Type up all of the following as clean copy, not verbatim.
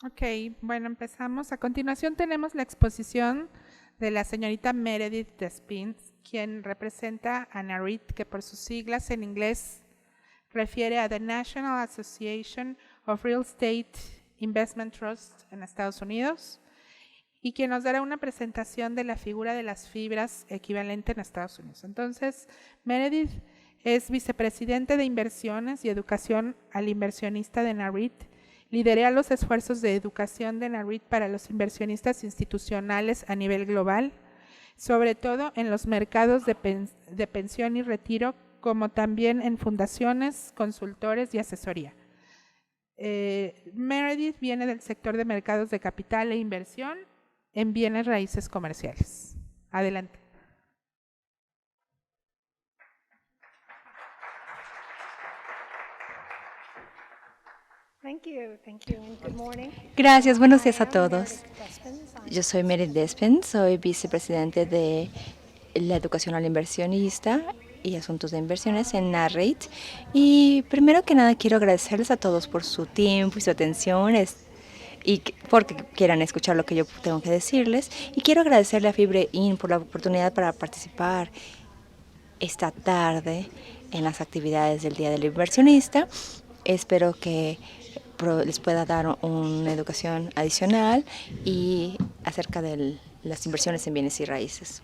Ok, bueno, empezamos. A continuación tenemos la exposición de la señorita Meredith Despins, quien representa a NAREIT, que por sus siglas en inglés refiere a The National Association of Real Estate Investment Trusts en Estados Unidos, y quien nos dará una presentación de la figura de las fibras equivalente en Estados Unidos. Entonces, Meredith es vicepresidente de inversiones y educación al inversionista de NAREIT. Lidera los esfuerzos de educación de NAREIT para los inversionistas institucionales a nivel global, sobre todo en los mercados de pensión y retiro, como también en fundaciones, consultores y asesoría. Meredith viene del sector de mercados de capital e inversión en bienes raíces comerciales. Adelante. Gracias, buenos días a todos. Yo soy Meredith Despens, soy vicepresidente de la educación al inversionista y asuntos de inversiones en Narrate. Y primero que nada quiero agradecerles a todos por su tiempo y su atención y porque quieran escuchar lo que yo tengo que decirles. Y quiero agradecerle a FibreIN por la oportunidad para participar esta tarde en las actividades del Día del Inversionista. Espero que les pueda dar una educación adicional y acerca de las inversiones en bienes y raíces.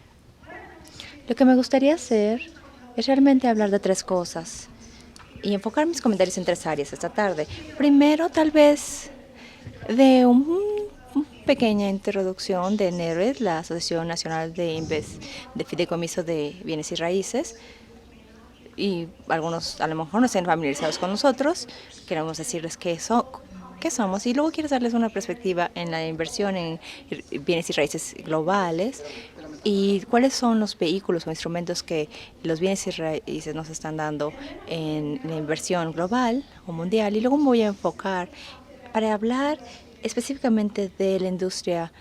Lo que me gustaría hacer es realmente hablar de tres cosas y enfocar mis comentarios en tres áreas esta tarde. Primero, tal vez de una pequeña introducción de NAREIT, la Asociación Nacional de Fideicomiso de Bienes y Raíces, y algunos a lo mejor no estén familiarizados con nosotros. Queremos decirles qué somos y luego quiero darles una perspectiva en la inversión en bienes y raíces globales y cuáles son los vehículos o instrumentos que los bienes y raíces nos están dando en la inversión global o mundial. Y luego me voy a enfocar para hablar específicamente de la industria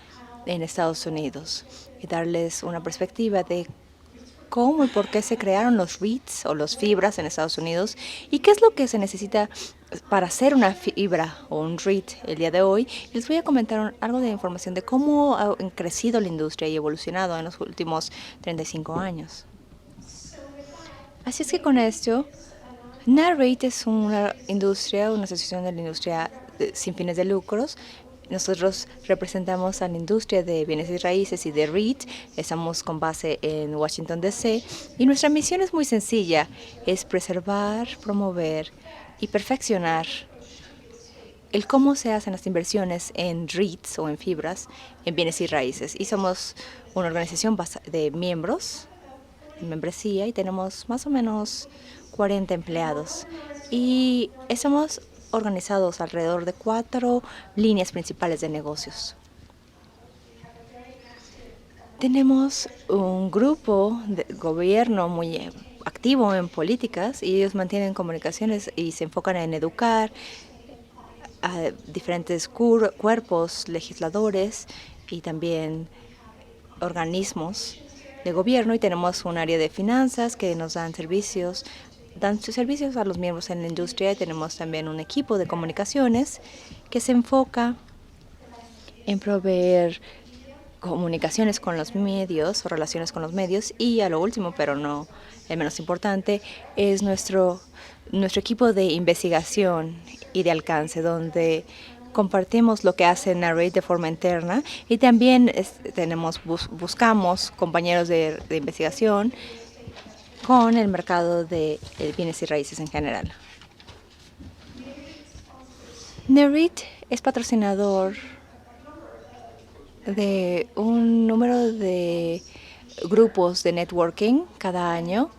en Estados Unidos y darles una perspectiva de cómo y por qué se crearon los REITs o los fibras en Estados Unidos y qué es lo que se necesita para hacer una fibra o un REIT el día de hoy. Les voy a comentar algo de información de cómo ha crecido la industria y evolucionado en los últimos 35 años. Así es que con esto, Narrate es una asociación de la industria sin fines de lucros. Nosotros representamos a la industria de bienes y raíces y de REIT. Estamos con base en Washington, D.C. Y nuestra misión es muy sencilla. Es preservar, promover y perfeccionar el cómo se hacen las inversiones en REITs o en fibras en bienes y raíces. Y somos una organización de miembros, de membresía, y tenemos más o menos 40 empleados. Y estamos organizados alrededor de 4 líneas principales de negocios. Tenemos un grupo de gobierno muy activo en políticas y ellos mantienen comunicaciones y se enfocan en educar a diferentes cuerpos legisladores y también organismos de gobierno, y tenemos un área de finanzas que nos dan servicios a los miembros en la industria, y tenemos también un equipo de comunicaciones que se enfoca en proveer comunicaciones con los medios o relaciones con los medios, y a lo último, pero no el menos importante, es nuestro equipo de investigación y de alcance, donde compartimos lo que hace Narrate de forma interna y también buscamos compañeros de investigación con el mercado de bienes y raíces en general. Narrate es patrocinador de un número de grupos de networking cada año,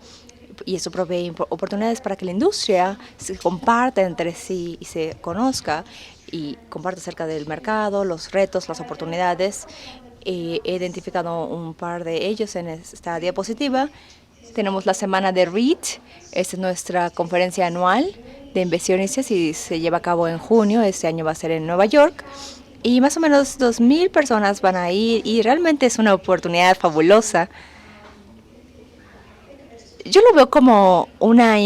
y eso provee oportunidades para que la industria se comparta entre sí y se conozca y comparte acerca del mercado, los retos, las oportunidades. He identificado un par de ellos en esta diapositiva. Tenemos la semana de REIT, esta es nuestra conferencia anual de inversionistas y se lleva a cabo en junio. Este año va a ser en Nueva York. Y más o menos 2,000 personas van a ir y realmente es una oportunidad fabulosa. Yo lo veo como una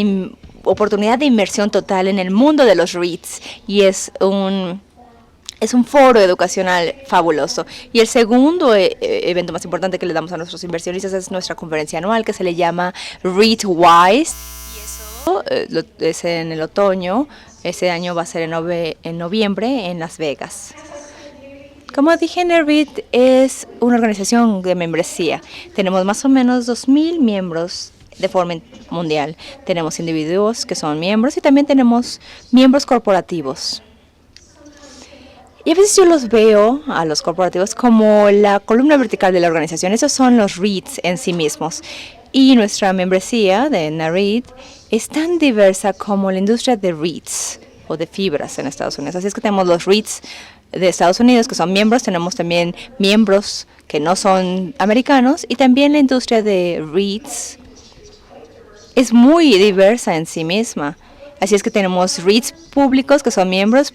oportunidad de inmersión total en el mundo de los REITs y es un foro educacional fabuloso. Y el segundo evento más importante que le damos a nuestros inversionistas es nuestra conferencia anual que se le llama REITwise. Y eso es en el otoño. Ese año va a ser en noviembre en Las Vegas. Como dije, Narrate es una organización de membresía. Tenemos más o menos 2,000 miembros de forma mundial. Tenemos individuos que son miembros y también tenemos miembros corporativos. Y a veces yo los veo a los corporativos como la columna vertical de la organización. Esos son los REITs en sí mismos. Y nuestra membresía de Narrate es tan diversa como la industria de REITs o de fibras en Estados Unidos. Así es que tenemos los REITs de Estados Unidos que son miembros, tenemos también miembros que no son americanos, y también la industria de REITs es muy diversa en sí misma. Así es que tenemos REITs públicos que son miembros,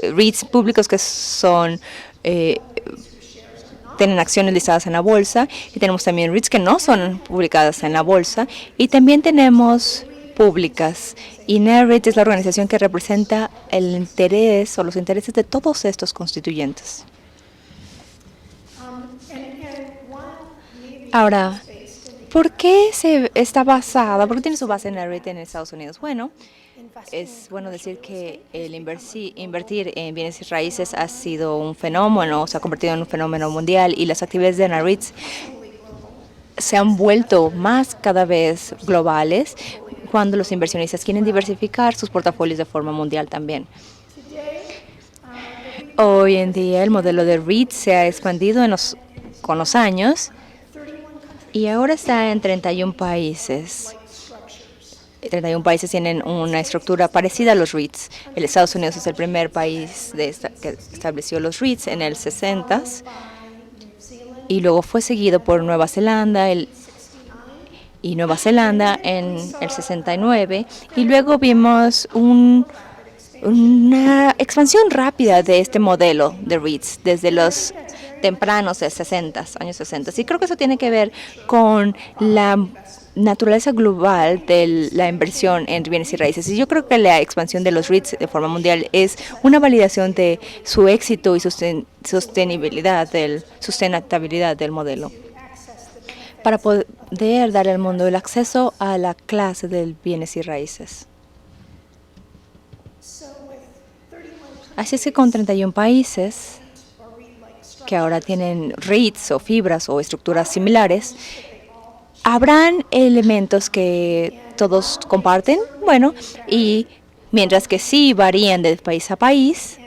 REITs públicos que son tienen acciones listadas en la bolsa, y tenemos también REITs que no son publicadas en la bolsa, y también tenemos públicas. Y Nareit es la organización que representa el interés o los intereses de todos estos constituyentes. Ahora, ¿por qué por qué tiene su base en Nareit en Estados Unidos? Bueno, es bueno decir que el invertir en bienes y raíces ha sido un fenómeno, se ha convertido en un fenómeno mundial, y las actividades de Nareit se han vuelto cada vez globales cuando los inversionistas quieren diversificar sus portafolios de forma mundial también. Hoy en día el modelo de REIT se ha expandido con los años y ahora está en 31 países. 31 países tienen una estructura parecida a los REITs. El Estados Unidos es el primer país que estableció los REITs en el 60 y luego fue seguido por Nueva Zelanda y Nueva Zelanda en el 69, y luego vimos una expansión rápida de este modelo de REITs desde los tempranos de años 60. Y creo que eso tiene que ver con la naturaleza global de la inversión en bienes y raíces. Y yo creo que la expansión de los REITs de forma mundial es una validación de su éxito y sustentabilidad del modelo, para poder dar al mundo el acceso a la clase de bienes y raíces. Así es que con 31 países que ahora tienen REITs o fibras o estructuras similares, ¿habrán elementos que todos comparten? Bueno, y mientras que sí varían de país a país,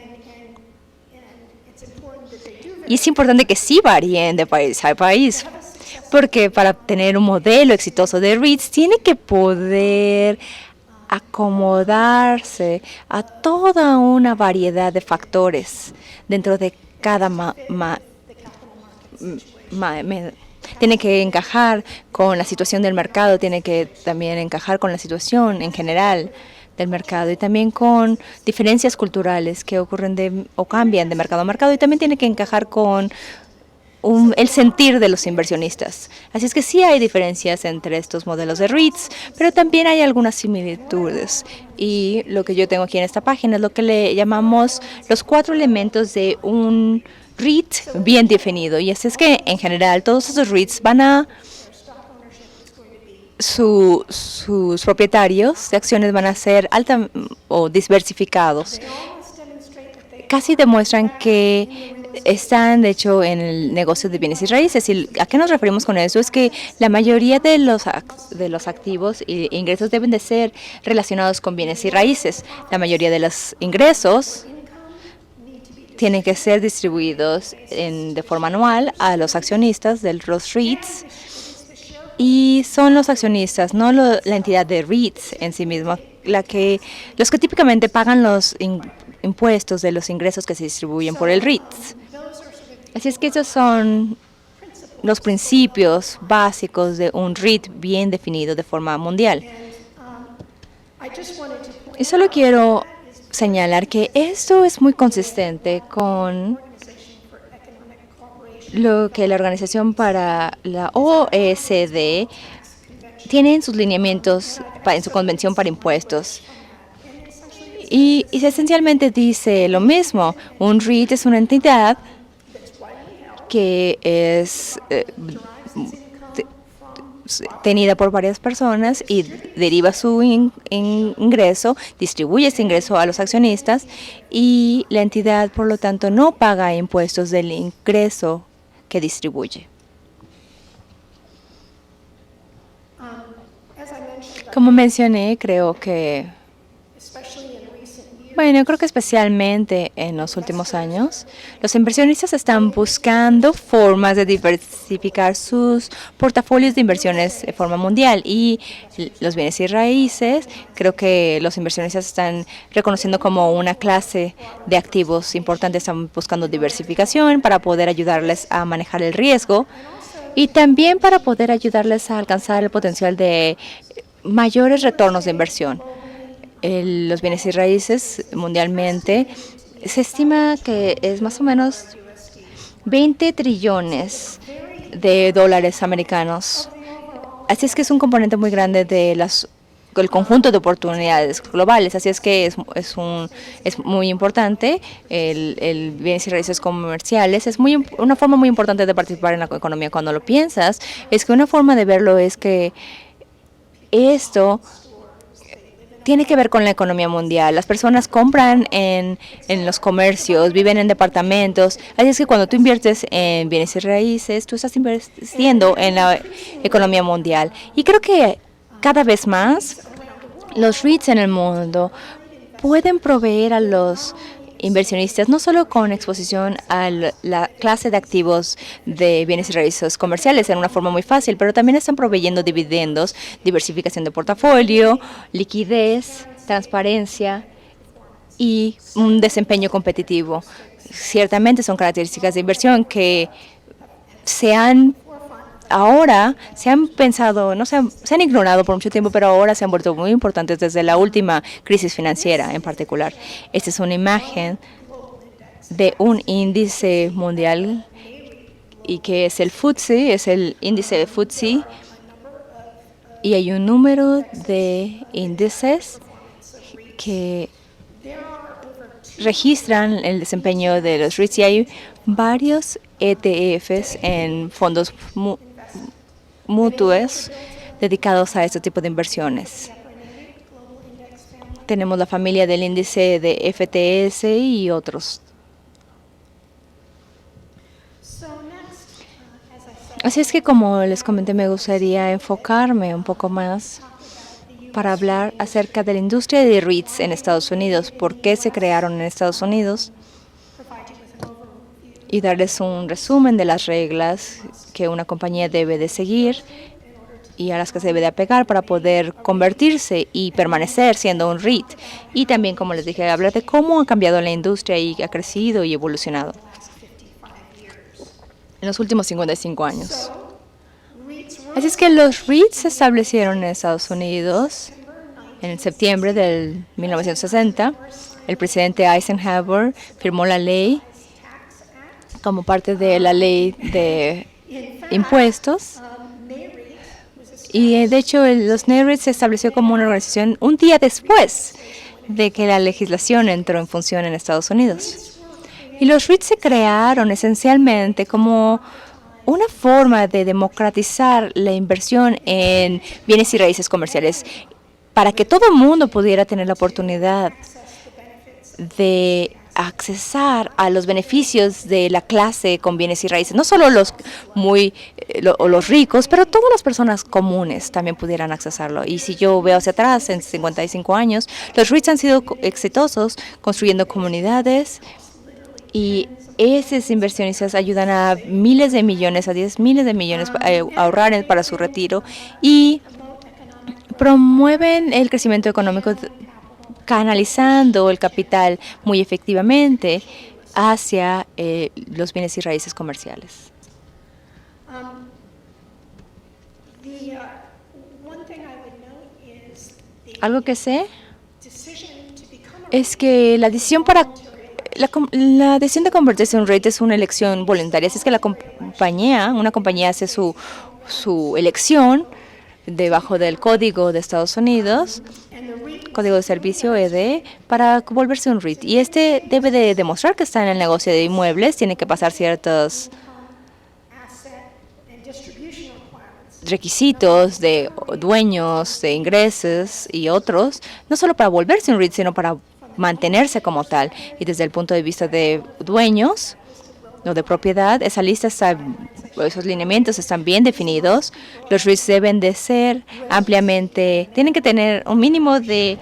y es importante que sí varíen de país a país, porque para tener un modelo exitoso de REITs tiene que poder acomodarse a toda una variedad de factores dentro de cada tiene que encajar con la situación del mercado, tiene que también encajar con la situación en general del mercado, y también con diferencias culturales que ocurren o cambian de mercado a mercado, y también tiene que encajar con el sentir de los inversionistas. Así es que sí hay diferencias entre estos modelos de REITs, pero también hay algunas similitudes. Y lo que yo tengo aquí en esta página es lo que le llamamos los 4 elementos de un REIT bien definido. Y así es que en general todos esos REITs van a sus propietarios de acciones van a ser o diversificados. Casi demuestran que están, de hecho, en el negocio de bienes y raíces. ¿Y a qué nos referimos con eso? Es que la mayoría de los activos e ingresos deben de ser relacionados con bienes y raíces. La mayoría de los ingresos tienen que ser distribuidos de forma anual a los accionistas de los REITs. Y son los accionistas, no la entidad de REITs en sí misma, los que típicamente pagan los impuestos de los ingresos que se distribuyen por el REITs. Así es que esos son los principios básicos de un REIT bien definido de forma mundial. Y solo quiero señalar que esto es muy consistente con lo que la Organización para la OECD tiene en sus lineamientos, en su convención para impuestos. Y esencialmente dice lo mismo. Un REIT es una entidad que es tenida por varias personas y deriva su ingreso, distribuye ese ingreso a los accionistas, y la entidad, por lo tanto, no paga impuestos del ingreso que distribuye. Como mencioné, creo que especialmente en los últimos años, los inversionistas están buscando formas de diversificar sus portafolios de inversiones de forma mundial, y los bienes y raíces, creo que los inversionistas están reconociendo como una clase de activos importantes. Están buscando diversificación para poder ayudarles a manejar el riesgo y también para poder ayudarles a alcanzar el potencial de mayores retornos de inversión. los bienes y raíces mundialmente, se estima que es más o menos 20 trillones de dólares americanos. Así es que es un componente muy grande de el conjunto de oportunidades globales. Así es que es muy importante el bienes y raíces comerciales. Es una forma muy importante de participar en la economía. Cuando lo piensas, es que una forma de verlo es que esto tiene que ver con la economía mundial. Las personas compran en los comercios, viven en departamentos. Así es que cuando tú inviertes en bienes y raíces, tú estás invirtiendo en la economía mundial. Y creo que cada vez más los REITs en el mundo pueden proveer a los inversionistas no solo con exposición a la clase de activos de bienes y raíces comerciales en una forma muy fácil, pero también están proveyendo dividendos, diversificación de portafolio, liquidez, transparencia y un desempeño competitivo. Ciertamente son características de inversión que ahora se han pensado, no se han ignorado por mucho tiempo, pero ahora se han vuelto muy importantes desde la última crisis financiera en particular. Esta es una imagen de un índice mundial y que es el FTSE, es el índice de FTSE, y hay un número de índices que registran el desempeño de los REITs y hay varios ETFs en fondos mutuos dedicados a este tipo de inversiones. Tenemos la familia del índice de FTS y otros. Así es que, como les comenté, me gustaría enfocarme un poco más para hablar acerca de la industria de REITs en Estados Unidos, por qué se crearon en Estados Unidos, y darles un resumen de las reglas que una compañía debe de seguir y a las que se debe de apegar para poder convertirse y permanecer siendo un REIT. Y también, como les dije, hablar de cómo ha cambiado la industria y ha crecido y evolucionado en los últimos 55 años. Así es que los REITs se establecieron en Estados Unidos en septiembre del 1960. El presidente Eisenhower firmó la ley como parte de la ley de impuestos. Y de hecho, los NAREIT se estableció como una organización un día después de que la legislación entró en función en Estados Unidos. Y los REITs se crearon esencialmente como una forma de democratizar la inversión en bienes y raíces comerciales para que todo el mundo pudiera tener la oportunidad de accesar a los beneficios de la clase con bienes y raíces. No solo los los ricos, pero todas las personas comunes también pudieran accesarlo. Y si yo veo hacia atrás, en 55 años, los REITs han sido exitosos construyendo comunidades, y esos inversionistas ayudan a miles de millones, a 10 miles de millones a ahorrar para su retiro y promueven el crecimiento económico canalizando el capital muy efectivamente hacia los bienes y raíces comerciales. Algo que sé es que la decisión de convertirse en un REIT es una elección voluntaria. Así es que una compañía hace su elección debajo del código de Estados Unidos, código de servicio ED, para volverse un REIT. Y este debe de demostrar que está en el negocio de inmuebles, tiene que pasar ciertos requisitos de dueños, de ingresos y otros, no solo para volverse un REIT, sino para mantenerse como tal. Y desde el punto de vista de dueños o de propiedad, esa lista esos lineamientos están bien definidos. Los REITs deben de ser tienen que tener un mínimo de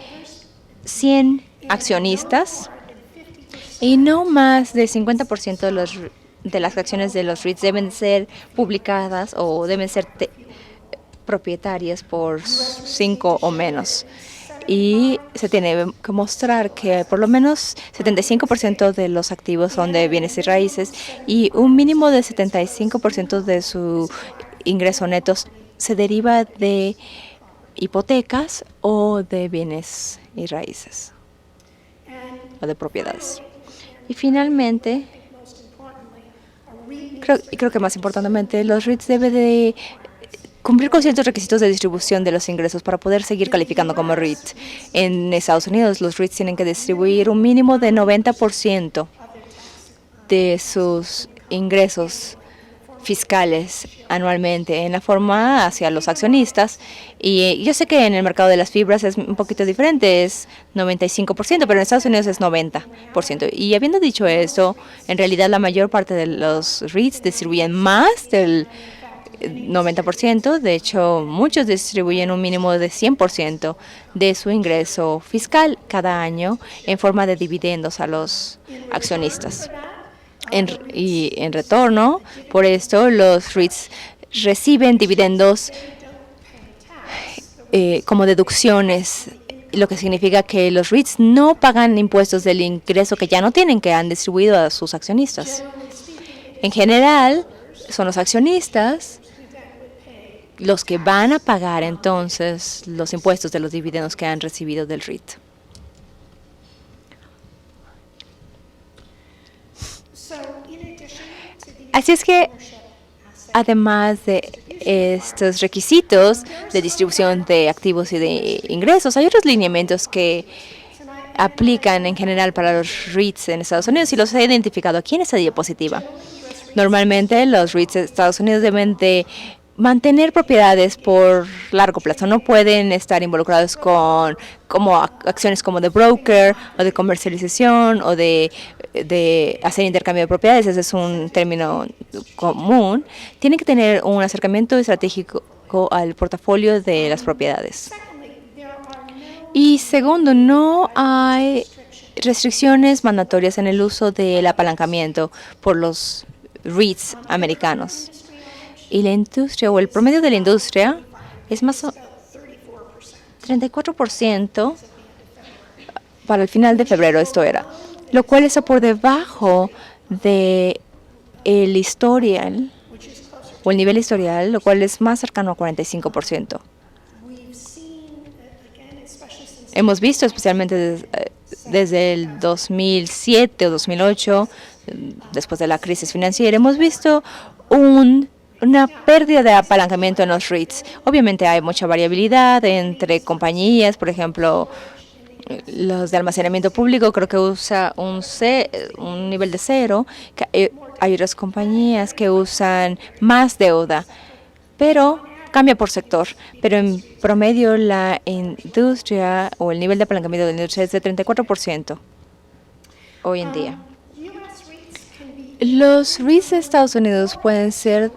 100 accionistas y no más del 50% de las acciones de los REITs deben ser publicadas o deben ser propietarias por 5 o menos. Y se tiene que mostrar que por lo menos 75% de los activos son de bienes y raíces y un mínimo de 75% de su ingreso neto se deriva de hipotecas o de bienes y raíces o de propiedades. Y finalmente, creo que más importantemente, los REITs deben de cumplir con ciertos requisitos de distribución de los ingresos para poder seguir calificando como REIT. En Estados Unidos, los REITs tienen que distribuir un mínimo de 90% de sus ingresos fiscales anualmente en la forma hacia los accionistas. Y yo sé que en el mercado de las fibras es un poquito diferente, es 95%, pero en Estados Unidos es 90%. Y habiendo dicho eso, en realidad la mayor parte de los REITs distribuyen más del 90%. De hecho, muchos distribuyen un mínimo de 100% de su ingreso fiscal cada año en forma de dividendos a los accionistas. Y en retorno, por esto, los REITs reciben dividendos como deducciones, lo que significa que los REITs no pagan impuestos del ingreso que ya no tienen, que han distribuido a sus accionistas. En general, son los accionistas los que van a pagar entonces los impuestos de los dividendos que han recibido del REIT. Así es que, además de estos requisitos de distribución de activos y de ingresos, hay otros lineamientos que aplican en general para los REITs en Estados Unidos y los he identificado aquí en esta diapositiva. Normalmente los REITs de Estados Unidos deben de mantener propiedades por largo plazo. No pueden estar involucrados con acciones como de broker o de comercialización o de hacer intercambio de propiedades. Ese es un término común. Tienen que tener un acercamiento estratégico al portafolio de las propiedades. Y segundo, no hay restricciones mandatorias en el uso del apalancamiento por los REITs americanos. Y la industria, o el promedio de la industria, es más o 34% para el final de febrero, esto era, lo cual está por debajo de el historial, o el nivel historial, lo cual es más cercano a 45%. Hemos visto, especialmente desde el 2007 o 2008, después de la crisis financiera, hemos visto una pérdida de apalancamiento en los REITs. Obviamente hay mucha variabilidad entre compañías, por ejemplo, los de almacenamiento público creo que usa un nivel de 0. Hay otras compañías que usan más deuda, pero cambia por sector. Pero en promedio la industria o el nivel de apalancamiento de la industria es de 34% hoy en día. Los REITs de Estados Unidos pueden ser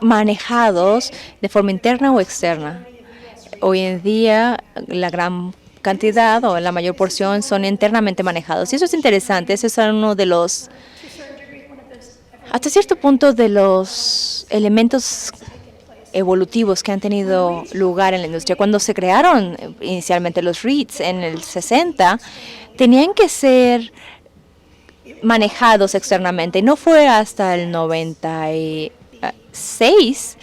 manejados de forma interna o externa. Hoy en día, la gran cantidad o la mayor porción son internamente manejados. Y eso es interesante. Eso es uno de los, hasta cierto punto, de los elementos evolutivos que han tenido lugar en la industria. Cuando se crearon inicialmente los REITs en el 60, tenían que ser manejados externamente. No fue hasta el 96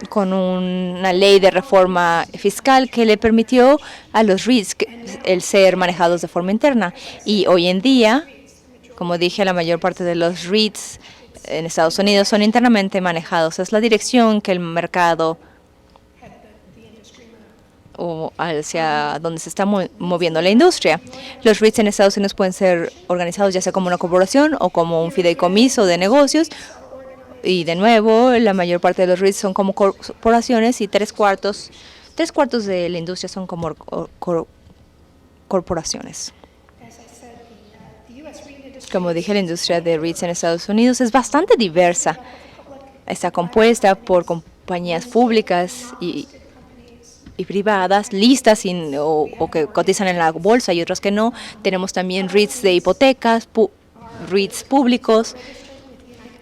con una ley de reforma fiscal que le permitió a los REITs el ser manejados de forma interna. Y hoy en día, como dije, la mayor parte de los REITs en Estados Unidos son internamente manejados. Es la dirección que el mercado o hacia donde se está moviendo la industria. Los REITs en Estados Unidos pueden ser organizados ya sea como una corporación o como un fideicomiso de negocios. Y de nuevo, la mayor parte de los REITs son como corporaciones y tres cuartos de la industria son como corporaciones. Como dije, la industria de REITs en Estados Unidos es bastante diversa. Está compuesta por compañías públicas y privadas, listas o que cotizan en la bolsa y otras que no. Tenemos también REITs de hipotecas, REITs públicos.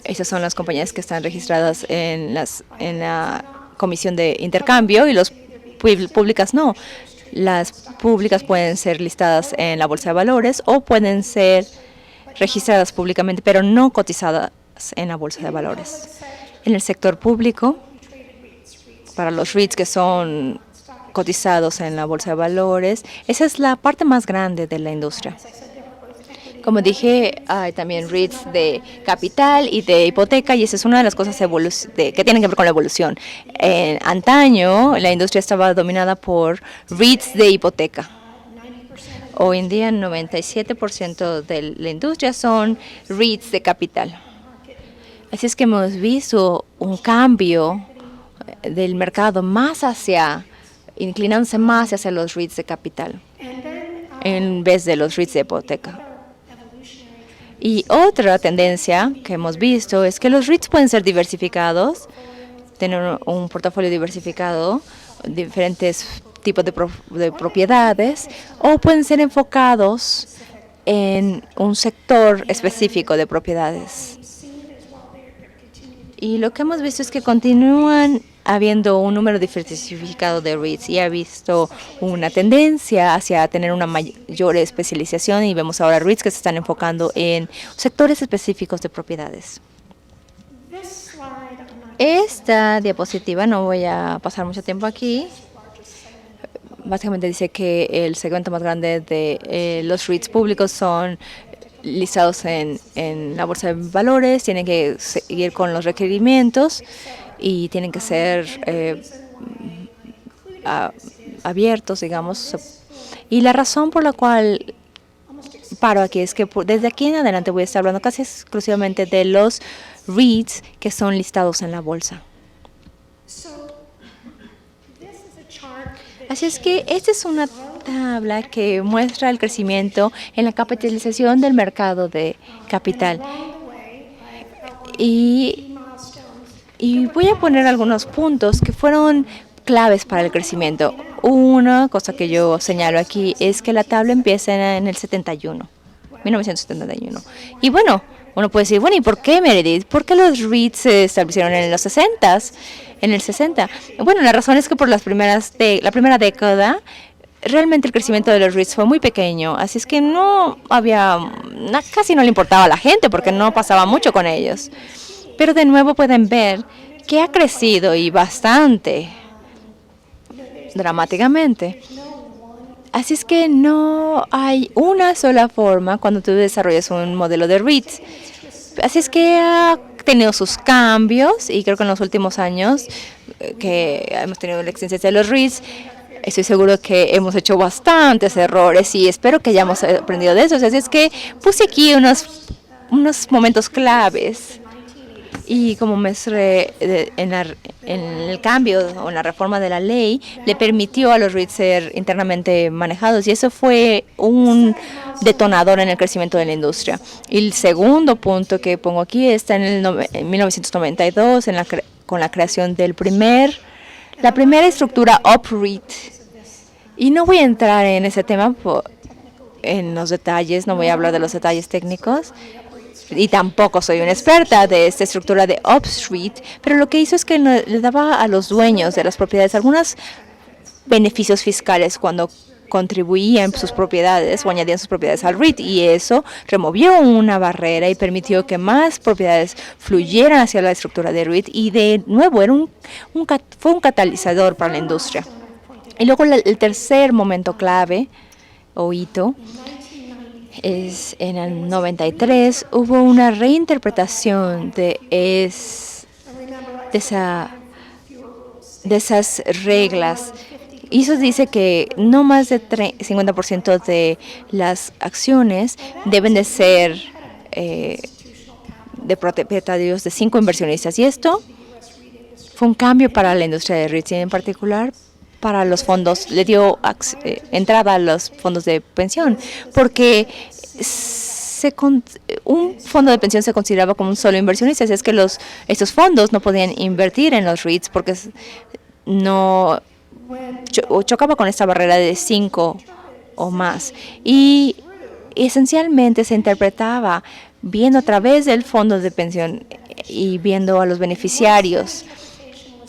Esas son las compañías que están registradas en la Comisión de Intercambio y las públicas no. Las públicas pueden ser listadas en la Bolsa de Valores o pueden ser registradas públicamente, pero no cotizadas en la Bolsa de Valores. En el sector público, para los REITs que son cotizados en la bolsa de valores. Esa es la parte más grande de la industria. Como dije, hay también REITs de capital y de hipoteca, y esa es una de las cosas que tienen que ver con la evolución. Antaño, la industria estaba dominada por REITs de hipoteca. Hoy en día, 97% de la industria son REITs de capital. Así es que hemos visto un cambio del mercado inclinándose más hacia los REITs de capital en vez de los REITs de hipoteca. Y otra tendencia que hemos visto es que los REITs pueden ser diversificados, tener un portafolio diversificado, diferentes tipos de propiedades, o pueden ser enfocados en un sector específico de propiedades. Y lo que hemos visto es que continúan habiendo un número diversificado de REITs y ha visto una tendencia hacia tener una mayor especialización, y vemos ahora REITs que se están enfocando en sectores específicos de propiedades. Esta diapositiva, no voy a pasar mucho tiempo aquí, básicamente dice que el segmento más grande de los REITs públicos son listados en la bolsa de valores, tienen que seguir con los requerimientos y tienen que ser abiertos, digamos. Y la razón por la cual paro aquí es que desde aquí en adelante voy a estar hablando casi exclusivamente de los REITs que son listados en la bolsa. Así es que esta es una tabla que muestra el crecimiento en la capitalización del mercado de capital. Y voy a poner algunos puntos que fueron claves para el crecimiento. Una cosa que yo señalo aquí es que la tabla empieza en el 1971. Y bueno, uno puede decir, bueno, ¿y por qué, Meredith? ¿Por qué los REITs se establecieron en los 60s? En el 60. Bueno, la razón es que por la primera década, realmente el crecimiento de los REITs fue muy pequeño, así es que casi no le importaba a la gente porque no pasaba mucho con ellos. Pero de nuevo pueden ver que ha crecido y bastante dramáticamente. Así es que no hay una sola forma cuando tú desarrollas un modelo de REITs. Así es que ha tenido sus cambios, y creo que en los últimos años que hemos tenido la existencia de los REITs, estoy seguro que hemos hecho bastantes errores y espero que hayamos aprendido de eso. Así es que puse aquí unos momentos claves. Y como en el cambio o en la reforma de la ley, le permitió a los REITs ser internamente manejados, y eso fue un detonador en el crecimiento de la industria. Y el segundo punto que pongo aquí está en 1992, con la creación la primera estructura UPREIT. Y no voy a entrar en ese tema en los detalles, no voy a hablar de los detalles técnicos. Y tampoco soy una experta de esta estructura de UPREIT, pero lo que hizo es que le daba a los dueños de las propiedades algunos beneficios fiscales cuando contribuían sus propiedades o añadían sus propiedades al REIT, y eso removió una barrera y permitió que más propiedades fluyeran hacia la estructura de REIT, y de nuevo fue un catalizador para la industria. Y luego el tercer momento clave o hito es en el 93, hubo una reinterpretación de esas reglas. Y eso dice que no más de 50% de las acciones deben de ser de propietarios de 5 inversionistas. Y esto fue un cambio para la industria de REITs, y en particular para los fondos, le dio entrada a los fondos de pensión, porque un fondo de pensión se consideraba como un solo inversionista, así es que estos fondos no podían invertir en los REITs porque no chocaba con esta barrera de 5 o más. Y esencialmente se interpretaba viendo a través del fondo de pensión y viendo a los beneficiarios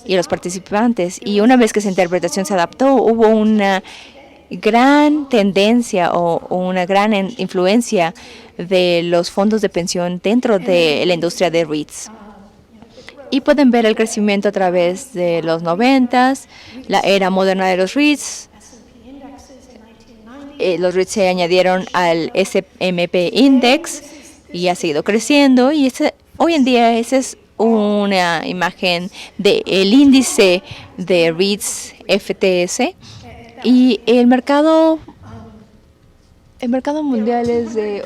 y a los participantes. Y una vez que esa interpretación se adaptó, hubo una gran tendencia o una gran influencia de los fondos de pensión dentro de la industria de REITs. Y pueden ver el crecimiento a través de los 90s, la era moderna de los REITs. Los REITs se añadieron al S&P Index y ha seguido creciendo. Y hoy en día esa es una imagen del índice de REITs FTS. Y el mercado mundial es de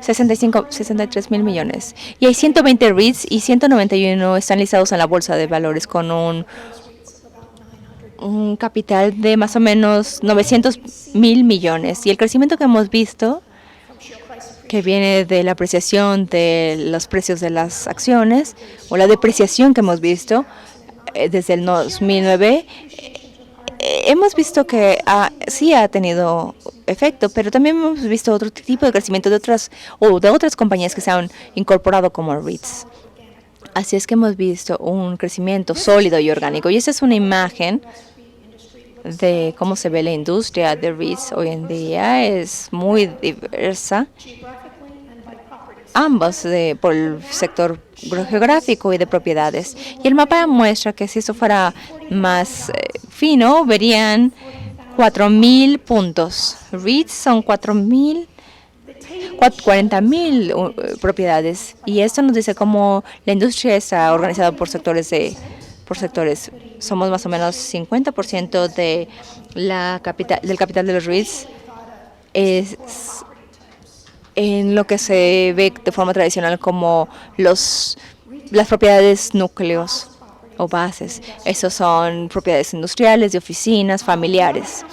63 mil millones. Y hay 120 REITs y 191 están listados en la bolsa de valores con un capital de más o menos 900 mil millones. Y el crecimiento que hemos visto, que viene de la apreciación de los precios de las acciones, o la depreciación que hemos visto desde el 2009, hemos visto que sí ha tenido efecto, pero también hemos visto otro tipo de crecimiento de otras compañías que se han incorporado como REITs. Así es que hemos visto un crecimiento sólido y orgánico. Y esa es una imagen de cómo se ve la industria de REITs hoy en día. Es muy diversa, ambos por el sector geográfico y de propiedades. Y el mapa muestra que si esto fuera más fino, verían 4.000 puntos. REITs son 40.000 propiedades. Y esto nos dice cómo la industria está organizada por sectores. Somos más o menos 50% del capital de los REITs es en lo que se ve de forma tradicional como las propiedades núcleos o bases. Esos son propiedades industriales, de oficinas, familiares.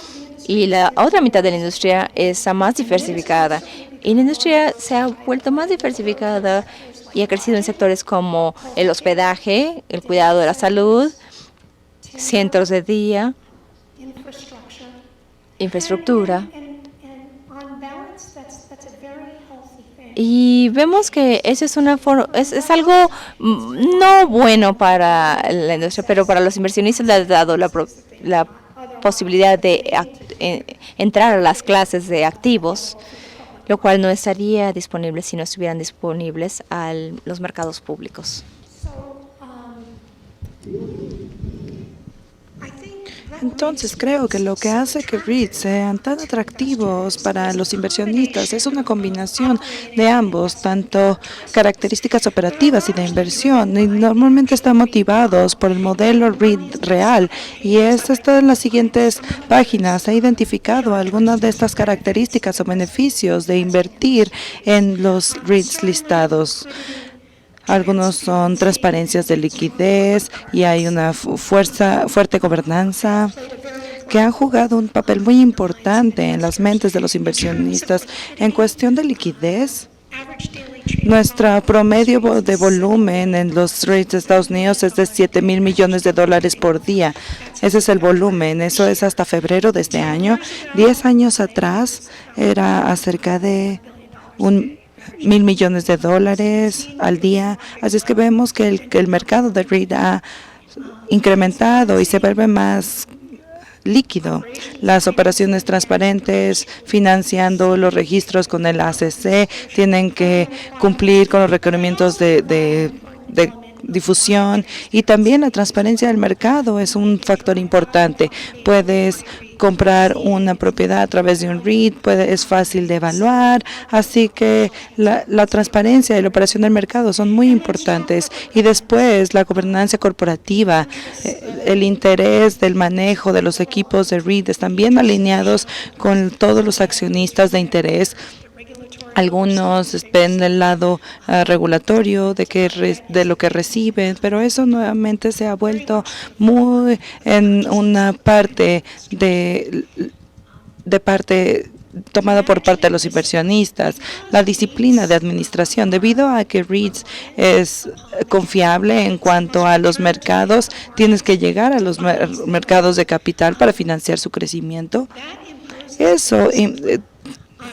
Y la otra mitad de la industria está más diversificada. Y la industria se ha vuelto más diversificada y ha crecido en sectores como el hospedaje, el cuidado de la salud, centros de día, infraestructura. Y vemos que eso es algo no bueno para la industria, pero para los inversionistas les ha dado la posibilidad de entrar a las clases de activos, lo cual no estaría disponible si no estuvieran disponibles a los mercados públicos. Entonces, creo que lo que hace que REITs sean tan atractivos para los inversionistas es una combinación de ambos, tanto características operativas y de inversión. Y normalmente están motivados por el modelo REIT real. Y esto está en las siguientes páginas. Ha identificado algunas de estas características o beneficios de invertir en los REITs listados. Algunos son transparencias de liquidez y hay una fuerte gobernanza que han jugado un papel muy importante en las mentes de los inversionistas. En cuestión de liquidez, nuestro promedio de volumen en los REITs de Estados Unidos es de $7,000 millones por día. Ese es el volumen. Eso es hasta febrero de este año. 10 años atrás era acerca de $1,000 millones al día. Así es que vemos que el mercado de REIT ha incrementado y se vuelve más líquido. Las operaciones transparentes, financiando los registros con el ACC, tienen que cumplir con los requerimientos de difusión, y también la transparencia del mercado es un factor importante. Puedes comprar una propiedad a través de un REIT, es fácil de evaluar, así que la transparencia y la operación del mercado son muy importantes. Y después la gobernanza corporativa, el interés del manejo de los equipos de REIT están bien alineados con todos los accionistas de interés. Algunos ven del lado regulatorio de lo que reciben, pero eso nuevamente se ha vuelto muy en una parte tomada por parte de los inversionistas. La disciplina de administración, debido a que REITs es confiable en cuanto a los mercados, tienes que llegar a los mercados de capital para financiar su crecimiento. Eso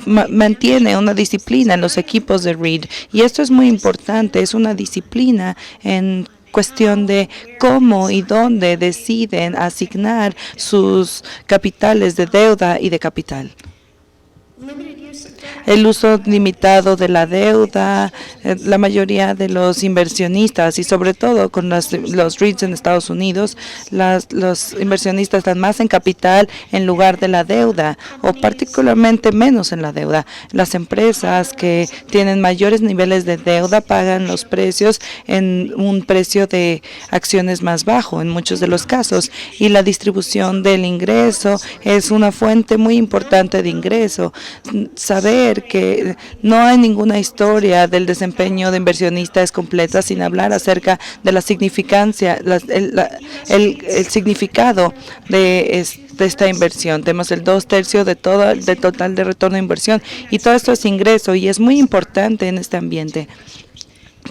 mantiene una disciplina en los equipos de REIT, y esto es muy importante. Es una disciplina en cuestión de cómo y dónde deciden asignar sus capitales de deuda y de capital. el uso limitado de la deuda. La mayoría de los inversionistas y sobre todo con los REITs en Estados Unidos, los inversionistas están más en capital en lugar de la deuda o particularmente menos en la deuda. Las empresas que tienen mayores niveles de deuda pagan los precios en un precio de acciones más bajo en muchos de los casos, y la distribución del ingreso es una fuente muy importante de ingreso. Saber que no hay ninguna historia del desempeño de inversionista es completa sin hablar acerca de la significancia, el significado de esta inversión. Tenemos el 2/3 de todo el total de retorno de inversión, y todo esto es ingreso y es muy importante en este ambiente.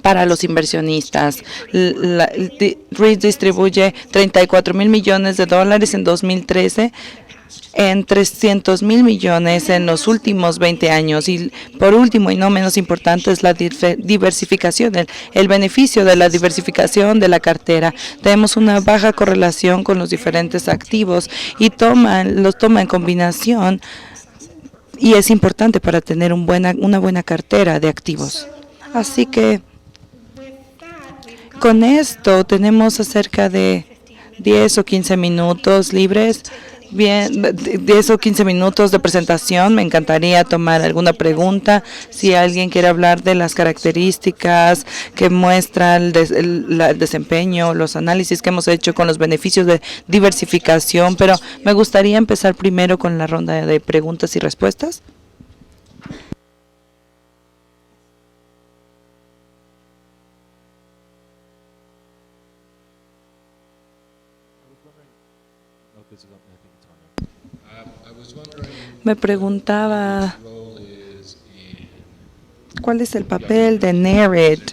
Para los inversionistas, REIT distribuye $34,000 millones en 2013, en 300,000 millones en los últimos 20 años. Y por último, y no menos importante, es la diversificación, el beneficio de la diversificación de la cartera. Tenemos una baja correlación con los diferentes activos y los toma en combinación, y es importante para tener una buena cartera de activos. Así que con esto tenemos acerca de 10 o 15 minutos libres. Bien, 10 o 15 minutos de presentación. Me encantaría tomar alguna pregunta. Si alguien quiere hablar de las características que muestra el desempeño, los análisis que hemos hecho con los beneficios de diversificación, pero me gustaría empezar primero con la ronda de preguntas y respuestas. Me preguntaba cuál es el papel de NAREIT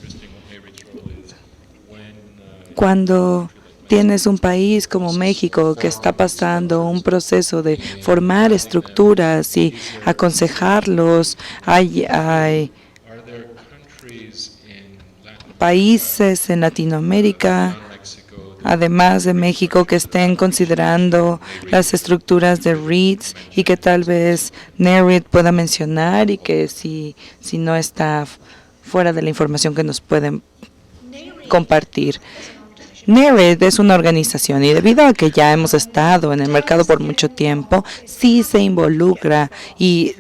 cuando tienes un país como México que está pasando un proceso de formar estructuras y aconsejarlos. Hay países en Latinoamérica, además de México, que estén considerando las estructuras de REITs y que tal vez NAREIT pueda mencionar, y que si no está fuera de la información que nos pueden compartir. NAREIT es una organización, y debido a que ya hemos estado en el mercado por mucho tiempo, sí se involucra y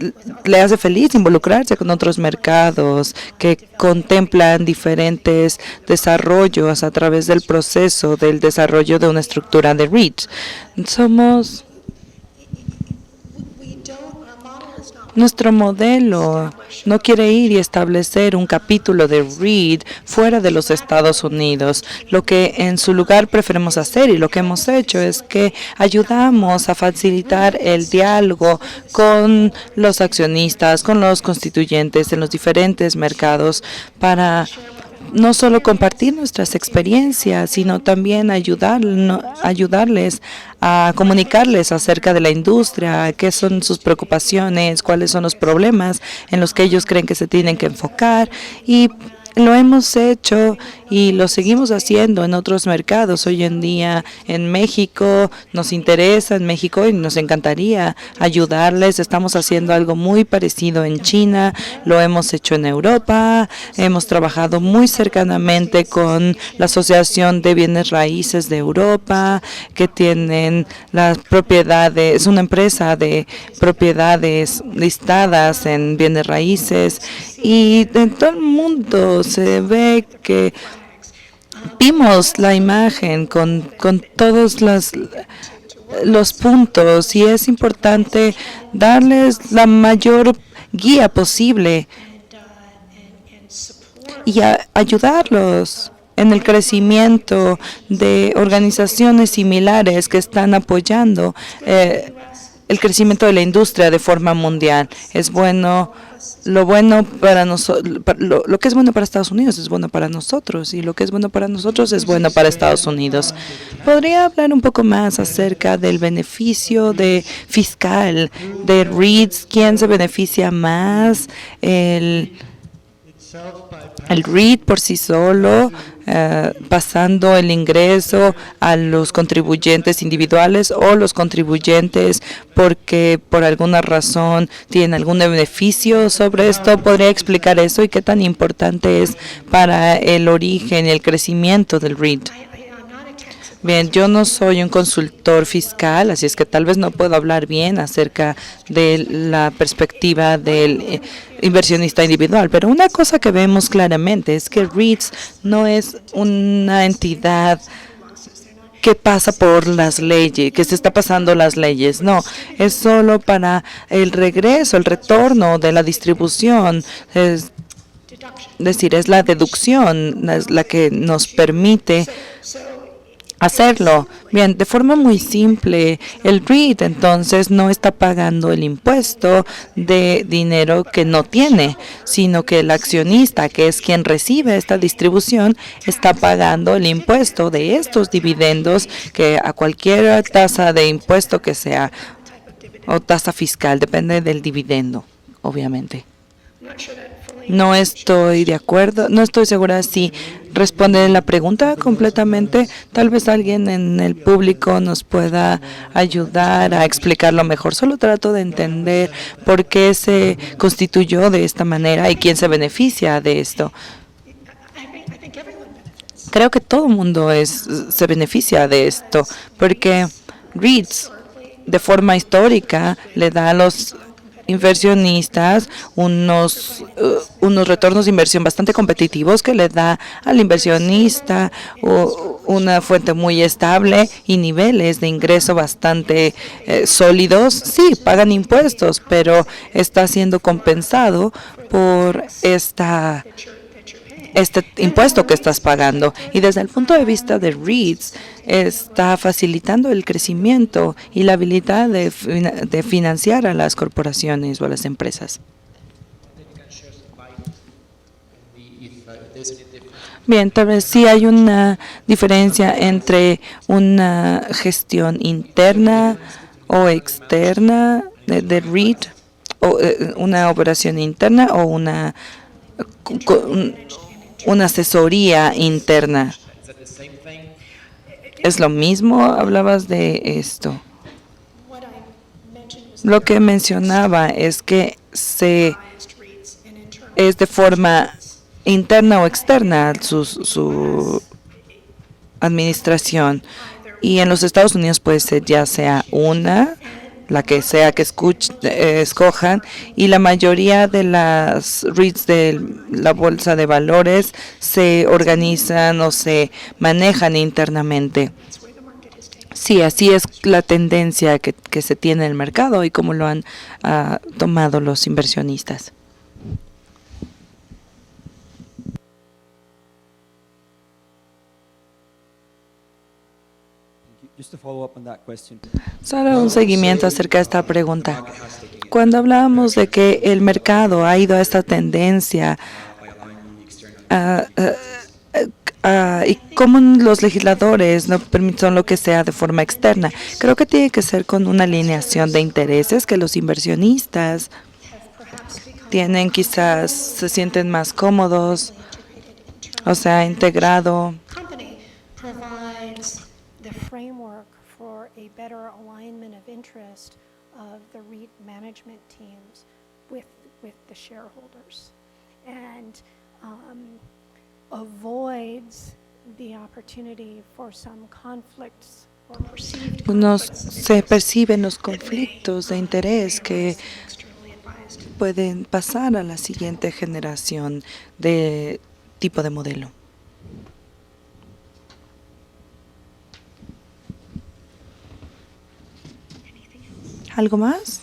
le hace feliz involucrarse con otros mercados que contemplan diferentes desarrollos a través del proceso del desarrollo de una estructura de REIT. Nuestro modelo no quiere ir y establecer un capítulo de REIT fuera de los Estados Unidos. Lo que en su lugar preferimos hacer, y lo que hemos hecho, es que ayudamos a facilitar el diálogo con los accionistas, con los constituyentes en los diferentes mercados, para no solo compartir nuestras experiencias, sino también ayudarles a comunicarles acerca de la industria, qué son sus preocupaciones, cuáles son los problemas en los que ellos creen que se tienen que enfocar. Y lo hemos hecho y lo seguimos haciendo en otros mercados. Hoy en día en México nos interesa, en México, y nos encantaría ayudarles. Estamos haciendo algo muy parecido en China, lo hemos hecho en Europa, hemos trabajado muy cercanamente con la Asociación de Bienes Raíces de Europa, que tienen las propiedades, es una empresa de propiedades listadas en bienes raíces, y en todo el mundo se ve que vimos la imagen con todos los puntos, y es importante darles la mayor guía posible y ayudarlos en el crecimiento de organizaciones similares que están apoyando el crecimiento de la industria de forma mundial. Es bueno. Lo que es bueno para Estados Unidos es bueno para nosotros, y lo que es bueno para nosotros es bueno para Estados Unidos. ¿Podría hablar un poco más acerca del beneficio fiscal de REITs? ¿Quién se beneficia más? El REIT por sí solo, pasando el ingreso a los contribuyentes individuales o los contribuyentes porque por alguna razón tienen algún beneficio sobre esto. ¿Podría explicar eso y qué tan importante es para el origen y el crecimiento del REIT? Bien, yo no soy un consultor fiscal, así es que tal vez no puedo hablar bien acerca de la perspectiva del inversionista individual, pero una cosa que vemos claramente es que REITs no es una entidad que pasa por las leyes, que se está pasando las leyes. No, es solo para el regreso, el retorno de la distribución. Es decir, es la deducción es la que nos permite hacerlo. Bien, de forma muy simple, el REIT entonces no está pagando el impuesto de dinero que no tiene, sino que el accionista, que es quien recibe esta distribución, está pagando el impuesto de estos dividendos que a cualquier tasa de impuesto que sea o tasa fiscal, depende del dividendo, obviamente. No estoy de acuerdo, no estoy segura si responde la pregunta completamente. Tal vez alguien en el público nos pueda ayudar a explicarlo mejor. Solo trato de entender por qué se constituyó de esta manera y quién se beneficia de esto. Creo que todo el mundo se beneficia de esto, porque REITs de forma histórica le da a los inversionistas unos retornos de inversión bastante competitivos que le da al inversionista una fuente muy estable y niveles de ingreso bastante sólidos. Sí, pagan impuestos, pero está siendo compensado por este impuesto que estás pagando. Y desde el punto de vista de REITs, está facilitando el crecimiento y la habilidad de financiar a las corporaciones o a las empresas. Bien, tal vez sí hay una diferencia entre una gestión interna o externa de REIT, o una operación interna o una asesoría interna. ¿Es lo mismo? Hablabas de esto. Lo que mencionaba es que es de forma interna o externa su administración. Y en los Estados Unidos puede ser ya sea la que sea que escojan, y la mayoría de las REITs de la bolsa de valores se organizan o se manejan internamente. Sí, así es la tendencia que se tiene en el mercado y cómo lo han tomado los inversionistas. Solo un seguimiento acerca de esta pregunta. Cuando hablábamos de que el mercado ha ido a esta tendencia y cómo los legisladores no permiten lo que sea de forma externa, creo que tiene que ser con una alineación de intereses que los inversionistas tienen, quizás se sienten más cómodos, o sea, integrado. Framework for a better alignment of interest of the REIT management teams with the shareholders, and avoids the opportunity for some conflicts or perceived Se perciben los conflictos de interés que pueden pasar a la siguiente generación de tipo de modelo. ¿Algo más?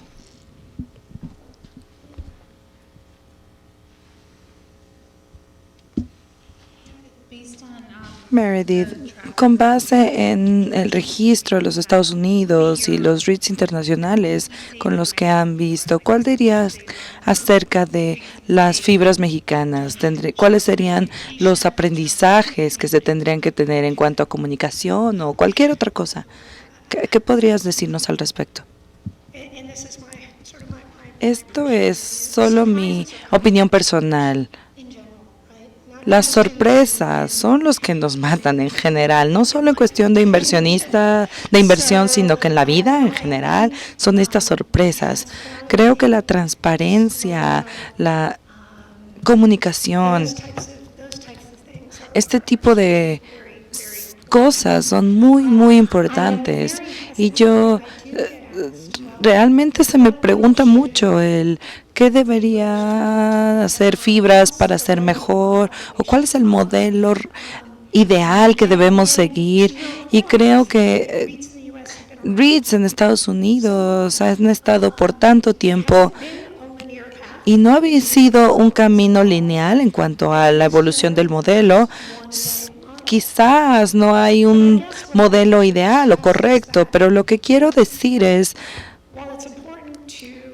Meredith, con base en el registro de los Estados Unidos y los REITs internacionales con los que han visto, ¿cuál dirías acerca de las fibras mexicanas? ¿Cuáles serían los aprendizajes que se tendrían que tener en cuanto a comunicación o cualquier otra cosa? ¿Qué podrías decirnos al respecto? Esto es solo mi opinión personal. Las sorpresas son los que nos matan en general, no solo en cuestión de inversión, sino que en la vida en general son estas sorpresas. Creo que la transparencia, la comunicación, este tipo de cosas son muy, muy importantes. Y yo realmente se me pregunta mucho el qué debería hacer Fibras para ser mejor o cuál es el modelo ideal que debemos seguir. Y creo que REITs en Estados Unidos han estado por tanto tiempo y no había sido un camino lineal en cuanto a la evolución del modelo. Quizás no hay un modelo ideal o correcto, pero lo que quiero decir es,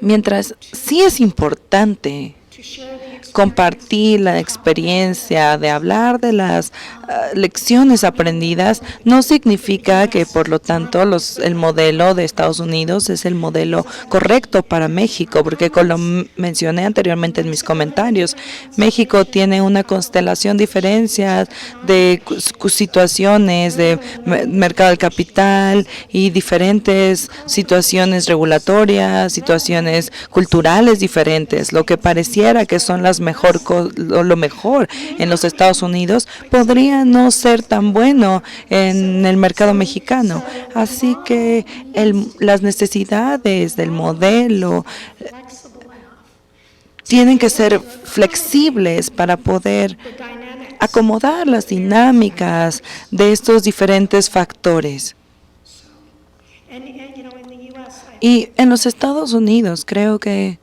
mientras sí es importante compartir la experiencia, de hablar de las lecciones aprendidas, no significa que, por lo tanto, el modelo de Estados Unidos es el modelo correcto para México, porque como lo mencioné anteriormente en mis comentarios, México tiene una constelación diferencia de situaciones de mercado del capital y diferentes situaciones regulatorias, situaciones culturales diferentes. Lo que pareciera que son lo mejor en los Estados Unidos podría no ser tan bueno en el mercado mexicano. Así que las necesidades del modelo tienen que ser flexibles para poder acomodar las dinámicas de estos diferentes factores. Y en los Estados Unidos creo que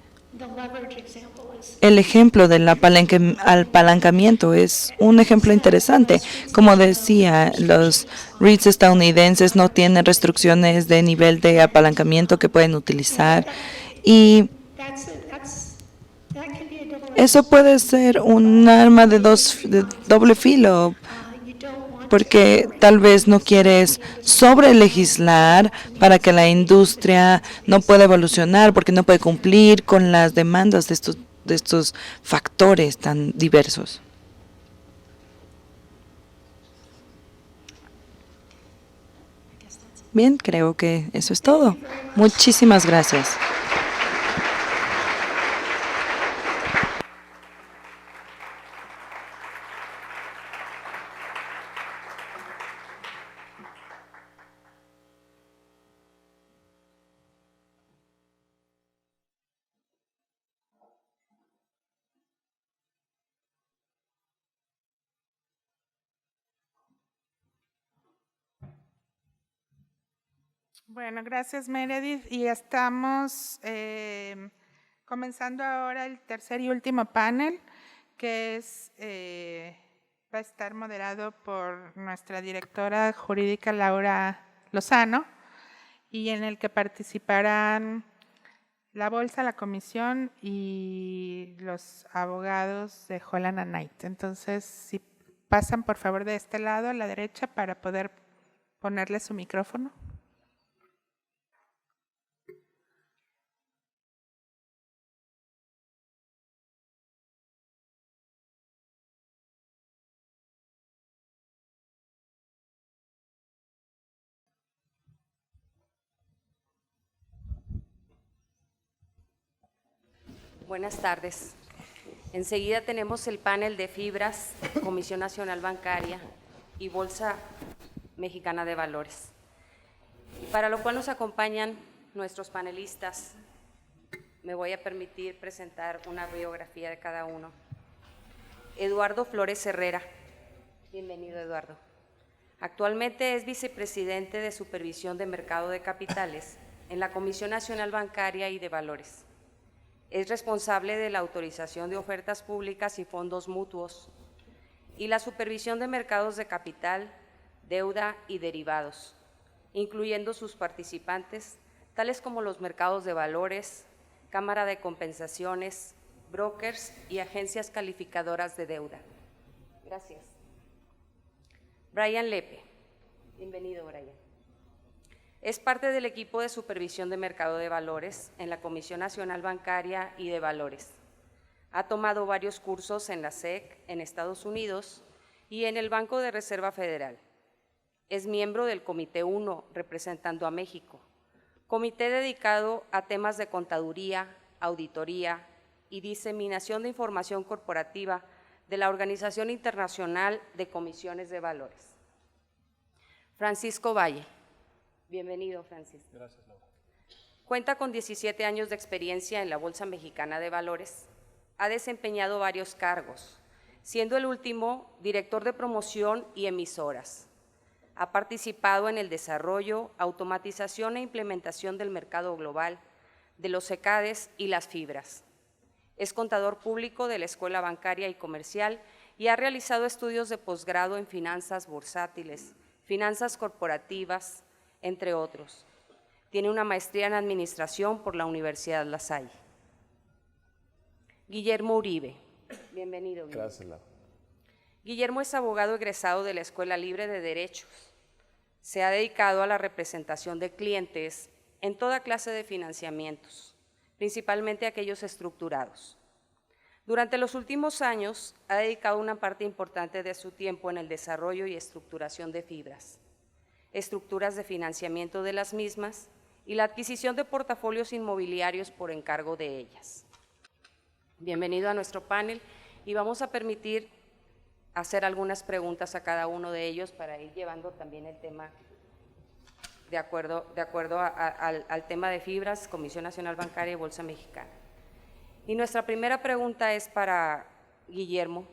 el ejemplo del apalancamiento es un ejemplo interesante. Como decía, los REITs estadounidenses no tienen restricciones de nivel de apalancamiento que pueden utilizar. Y eso puede ser un arma de doble filo, porque tal vez no quieres sobrelegislar para que la industria no pueda evolucionar, porque no puede cumplir con las demandas de estos factores tan diversos. Bien, creo que eso es todo. Muchísimas gracias. Bueno, gracias Meredith. Y estamos comenzando ahora el tercer y último panel, que va a estar moderado por nuestra directora jurídica Laura Lozano, y en el que participarán la Bolsa, la Comisión y los abogados de Holland & Knight. Entonces, si pasan por favor de este lado a la derecha para poder ponerle su micrófono. Buenas tardes. Enseguida tenemos el panel de Fibras, Comisión Nacional Bancaria y Bolsa Mexicana de Valores, para lo cual nos acompañan nuestros panelistas. Me voy a permitir presentar una biografía de cada uno. Eduardo Flores Herrera. Bienvenido, Eduardo. Actualmente es vicepresidente de Supervisión de Mercado de Capitales en la Comisión Nacional Bancaria y de Valores. Es responsable de la autorización de ofertas públicas y fondos mutuos y la supervisión de mercados de capital, deuda y derivados, incluyendo sus participantes, tales como los mercados de valores, Cámara de Compensaciones, brokers y agencias calificadoras de deuda. Gracias. Brian Lepe. Bienvenido, Brian. Es parte del equipo de supervisión de mercado de valores en la Comisión Nacional Bancaria y de Valores. Ha tomado varios cursos en la SEC en Estados Unidos y en el Banco de Reserva Federal. Es miembro del Comité 1 representando a México, comité dedicado a temas de contaduría, auditoría y diseminación de información corporativa de la Organización Internacional de Comisiones de Valores. Francisco Valle. Bienvenido, Francisco. Gracias, Laura. Cuenta con 17 años de experiencia en la Bolsa Mexicana de Valores. Ha desempeñado varios cargos, siendo el último director de promoción y emisoras. Ha participado en el desarrollo, automatización e implementación del mercado global, de los CECADES y las fibras. Es contador público de la Escuela Bancaria y Comercial y ha realizado estudios de posgrado en finanzas bursátiles, finanzas corporativas, entre otros. Tiene una maestría en Administración por la Universidad La Salle. Guillermo Uribe. Bienvenido, Guillermo. Gracias, Laura. Guillermo es abogado egresado de la Escuela Libre de Derechos. Se ha dedicado a la representación de clientes en toda clase de financiamientos, principalmente aquellos estructurados. Durante los últimos años ha dedicado una parte importante de su tiempo en el desarrollo y estructuración de fibras, estructuras de financiamiento de las mismas y la adquisición de portafolios inmobiliarios por encargo de ellas. Bienvenido a nuestro panel y vamos a permitir hacer algunas preguntas a cada uno de ellos para ir llevando también el tema de acuerdo al tema de fibras, Comisión Nacional Bancaria y Bolsa Mexicana. Y nuestra primera pregunta es para Guillermo.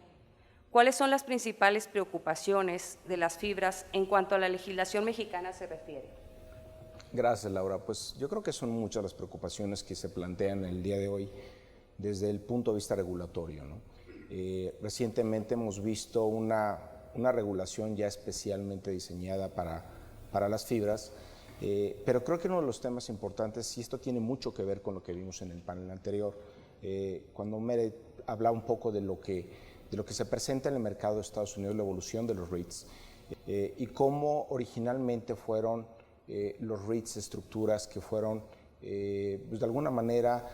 ¿Cuáles son las principales preocupaciones de las fibras en cuanto a la legislación mexicana se refiere? Gracias, Laura. Pues yo creo que son muchas las preocupaciones que se plantean el día de hoy desde el punto de vista regulatorio, ¿no? Recientemente hemos visto una regulación ya especialmente diseñada para las fibras, pero creo que uno de los temas importantes, y esto tiene mucho que ver con lo que vimos en el panel anterior, cuando Meredith hablaba un poco de lo que se presenta en el mercado de Estados Unidos, la evolución de los REITs, y cómo originalmente fueron los REITs estructuras que fueron pues de alguna manera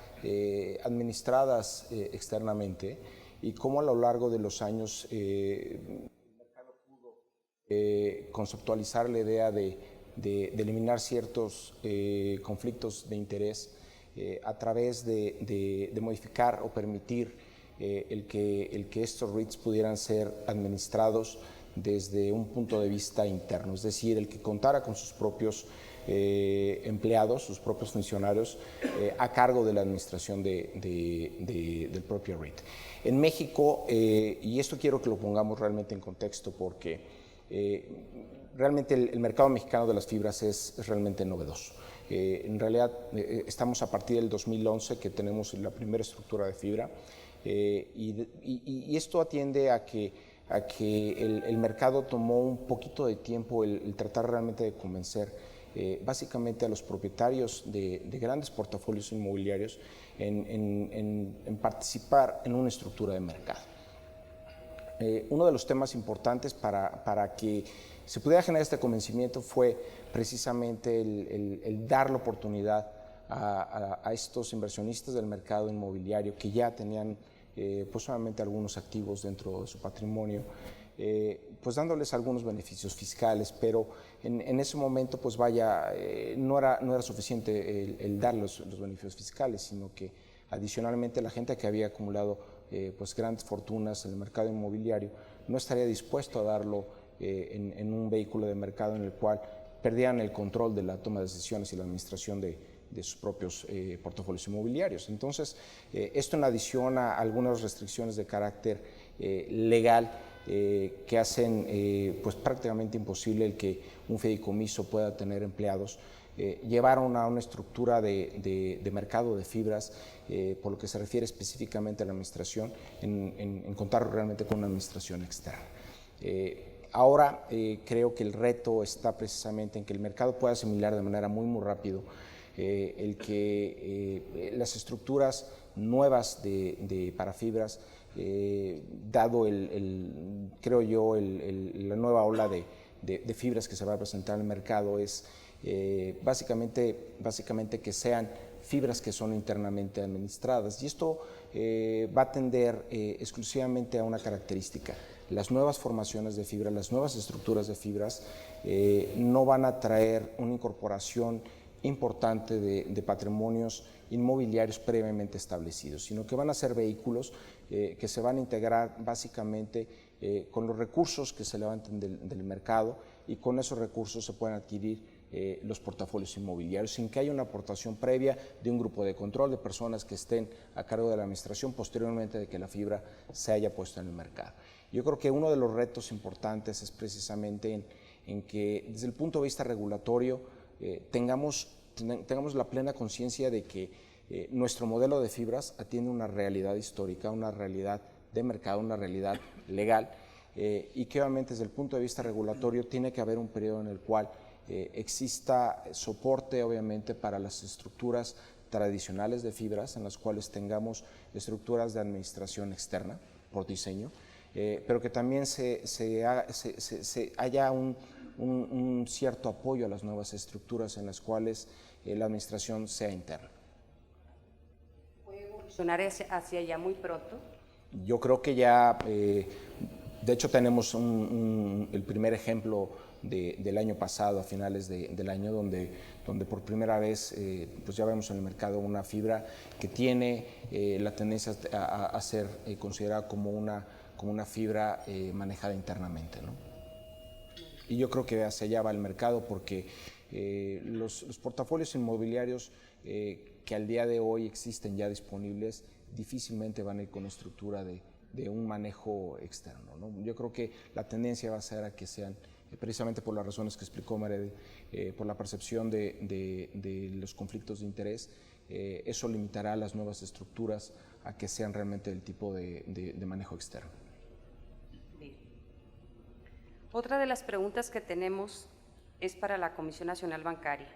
administradas externamente, y cómo a lo largo de los años el mercado pudo conceptualizar la idea de eliminar ciertos conflictos de interés a través de modificar o permitir el que estos REITs pudieran ser administrados desde un punto de vista interno, es decir, el que contara con sus propios empleados, sus propios funcionarios a cargo de la administración del propio REIT. En México, y esto quiero que lo pongamos realmente en contexto porque realmente el mercado mexicano de las fibras es realmente novedoso. En realidad estamos a partir del 2011 que tenemos la primera estructura de fibra y esto atiende a que el mercado tomó un poquito de tiempo el tratar realmente de convencer básicamente a los propietarios de grandes portafolios inmobiliarios en participar en una estructura de mercado. Uno de los temas importantes para que se pudiera generar este convencimiento fue precisamente el dar la oportunidad a estos inversionistas del mercado inmobiliario que ya tenían pues solamente algunos activos dentro de su patrimonio, pues dándoles algunos beneficios fiscales, pero en ese momento pues vaya, no era suficiente el dar los beneficios fiscales, sino que adicionalmente la gente que había acumulado pues grandes fortunas en el mercado inmobiliario no estaría dispuesto a darlo en un vehículo de mercado en el cual perdían el control de la toma de decisiones y la administración de sus propios portafolios inmobiliarios. Entonces, esto en adición a algunas restricciones de carácter legal que hacen pues prácticamente imposible el que un fideicomiso pueda tener empleados, llevaron a una estructura de mercado de fibras, por lo que se refiere específicamente a la administración, en contar realmente con una administración externa. Ahora creo que el reto está precisamente en que el mercado pueda asimilar de manera muy rápido el que las estructuras nuevas para fibras, dado creo yo la nueva ola de fibras que se va a presentar en el mercado, es básicamente que sean fibras que son internamente administradas. Y esto va a atender exclusivamente a una característica. Las nuevas formaciones de fibra, las nuevas estructuras de fibras no van a traer una incorporación importante de patrimonios inmobiliarios previamente establecidos, sino que van a ser vehículos que se van a integrar básicamente con los recursos que se levanten del mercado, y con esos recursos se pueden adquirir los portafolios inmobiliarios sin que haya una aportación previa de un grupo de control de personas que estén a cargo de la administración posteriormente de que la fibra se haya puesto en el mercado. Yo creo que uno de los retos importantes es precisamente en que desde el punto de vista regulatorio tengamos la plena conciencia de que nuestro modelo de fibras atiende una realidad histórica, una realidad de mercado, una realidad legal, y que obviamente desde el punto de vista regulatorio tiene que haber un periodo en el cual exista soporte obviamente para las estructuras tradicionales de fibras, en las cuales tengamos estructuras de administración externa por diseño, pero que también haya un cierto apoyo a las nuevas estructuras en las cuales la administración sea interna. ¿Puede evolucionar hacia allá muy pronto? Yo creo que ya, de hecho tenemos el primer ejemplo del año pasado, a finales del año, donde por primera vez pues ya vemos en el mercado una fibra que tiene la tendencia a ser considerada como una fibra manejada internamente, ¿no? Y yo creo que hacia allá va el mercado, porque los portafolios inmobiliarios que al día de hoy existen ya disponibles difícilmente van a ir con estructura de un manejo externo, ¿no? Yo creo que la tendencia va a ser a que sean, precisamente por las razones que explicó Meredith, por la percepción de los conflictos de interés, eso limitará las nuevas estructuras a que sean realmente del tipo de manejo externo. Bien. Otra de las preguntas que tenemos es para la Comisión Nacional Bancaria.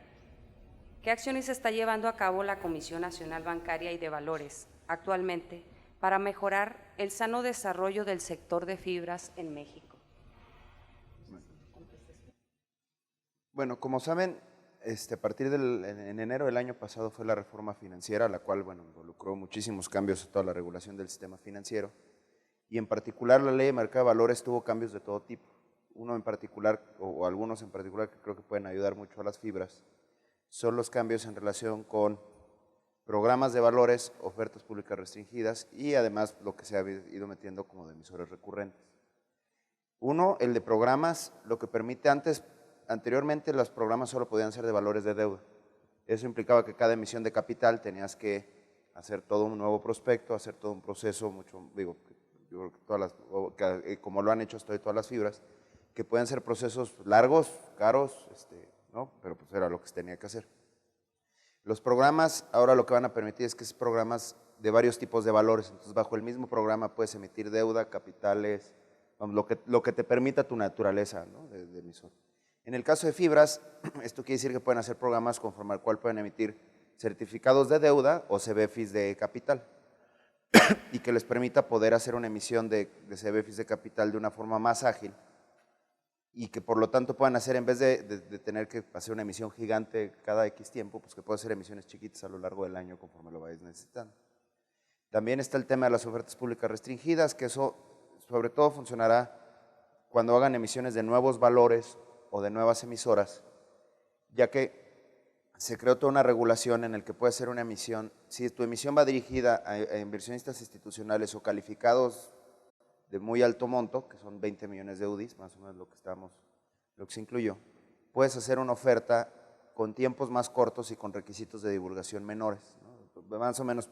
¿Qué acciones está llevando a cabo la Comisión Nacional Bancaria y de Valores actualmente para mejorar el sano desarrollo del sector de fibras en México? Bueno, como saben, a partir en enero del año pasado fue la reforma financiera, la cual, bueno, involucró muchísimos cambios a toda la regulación del sistema financiero, y en particular la ley de mercado de valores tuvo cambios de todo tipo. Uno en particular, o algunos en particular, que creo que pueden ayudar mucho a las fibras, son los cambios en relación con programas de valores, ofertas públicas restringidas y además lo que se ha ido metiendo como de emisores recurrentes. Uno, el de programas, lo que permite anteriormente los programas solo podían ser de valores de deuda. Eso implicaba que cada emisión de capital tenías que hacer todo un nuevo prospecto, hacer todo un proceso, yo creo que como lo han hecho hasta hoy todas las fibras, que pueden ser procesos largos, caros, ¿no? Pero pues era lo que se tenía que hacer. Los programas ahora lo que van a permitir es que es programas de varios tipos de valores, entonces bajo el mismo programa puedes emitir deuda, capitales, lo que te permita tu naturaleza, ¿no? de emisor. En el caso de fibras, esto quiere decir que pueden hacer programas conforme al cual pueden emitir certificados de deuda o CBFIs de capital y que les permita poder hacer una emisión de CBFIs de capital de una forma más ágil y que por lo tanto puedan hacer, en vez de tener que hacer una emisión gigante cada X tiempo, pues que puedan hacer emisiones chiquitas a lo largo del año conforme lo vayas necesitando. También está el tema de las ofertas públicas restringidas, que eso sobre todo funcionará cuando hagan emisiones de nuevos valores o de nuevas emisoras, ya que se creó toda una regulación en el que puede ser una emisión, si tu emisión va dirigida a inversionistas institucionales o calificados de muy alto monto, que son 20 millones de UDIs, más o menos lo que se incluyó, puedes hacer una oferta con tiempos más cortos y con requisitos de divulgación menores, ¿no? Más o menos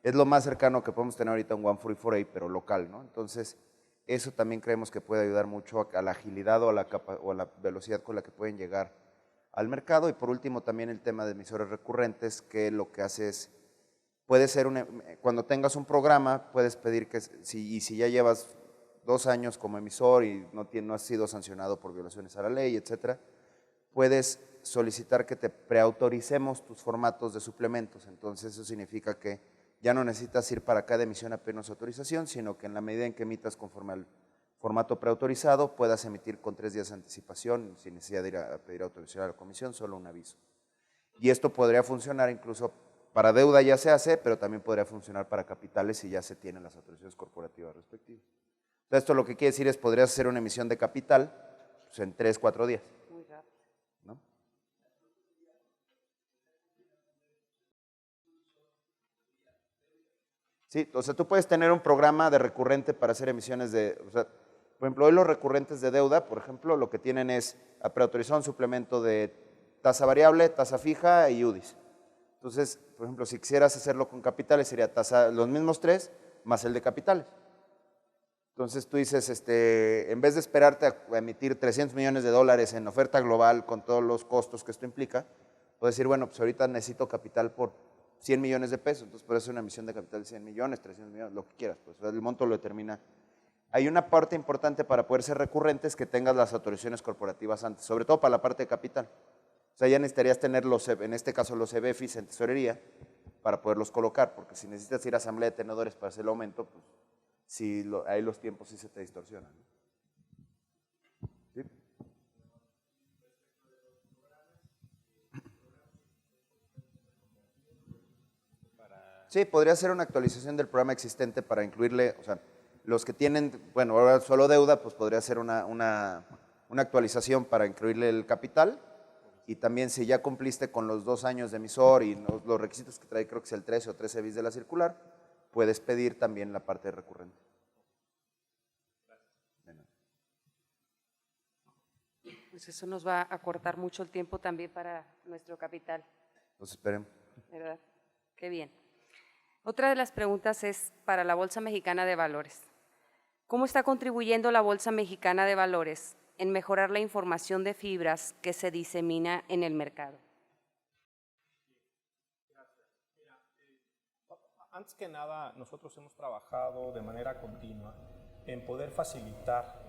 es lo más cercano que podemos tener ahorita un 144A, pero local, ¿no? Entonces, eso también creemos que puede ayudar mucho a la agilidad o a la velocidad con la que pueden llegar al mercado. Y por último, también el tema de emisores recurrentes, que lo que hace es, puede ser, cuando tengas un programa, puedes pedir que, si ya llevas 2 años como emisor y no has sido sancionado por violaciones a la ley, etcétera, puedes solicitar que te preautoricemos tus formatos de suplementos. Entonces, eso significa que ya no necesitas ir para cada emisión a pedirnos autorización, sino que en la medida en que emitas conforme al formato preautorizado, puedas emitir con 3 días de anticipación, sin necesidad de ir a pedir autorización a la comisión, solo un aviso. Y esto podría funcionar incluso para deuda ya se hace, pero también podría funcionar para capitales si ya se tienen las autorizaciones corporativas respectivas. Entonces, esto lo que quiere decir es, podrías hacer una emisión de capital pues, en 3, 4 días. Muy rápido. ¿No? Sí, o sea, tú puedes tener un programa de recurrente para hacer emisiones de, o sea, por ejemplo, hoy los recurrentes de deuda, por ejemplo, lo que tienen es preautorizado un suplemento de tasa variable, tasa fija y UDIs. Entonces, por ejemplo, si quisieras hacerlo con capitales, sería los mismos 3 más el de capitales. Entonces tú dices, en vez de esperarte a emitir $300 millones en oferta global con todos los costos que esto implica, puedes decir, bueno, pues ahorita necesito capital por 100 millones de pesos, entonces puede ser una emisión de capital de 100 millones, 300 millones, lo que quieras, pues el monto lo determina. Hay una parte importante para poder ser recurrentes que tengas las autorizaciones corporativas antes, sobre todo para la parte de capital. O sea, ya necesitarías tener, en este caso, los EBFIs en tesorería para poderlos colocar, porque si necesitas ir a asamblea de tenedores para hacer el aumento, pues sí, ahí los tiempos sí se te distorsionan. ¿Sí? Sí, podría ser una actualización del programa existente para incluirle, o sea, los que tienen, bueno, ahora solo deuda, pues podría ser una actualización para incluirle el capital. Y también si ya cumpliste con los 2 años de emisor y los requisitos que trae, creo que es el 13 o 13 bis de la circular, puedes pedir también la parte recurrente. Pues eso nos va a cortar mucho el tiempo también para nuestro capital. Pues esperemos. ¿Verdad? Qué bien. Otra de las preguntas es para la Bolsa Mexicana de Valores. ¿Cómo está contribuyendo la Bolsa Mexicana de Valores en mejorar la información de fibras que se disemina en el mercado? Antes que nada, nosotros hemos trabajado de manera continua en poder facilitar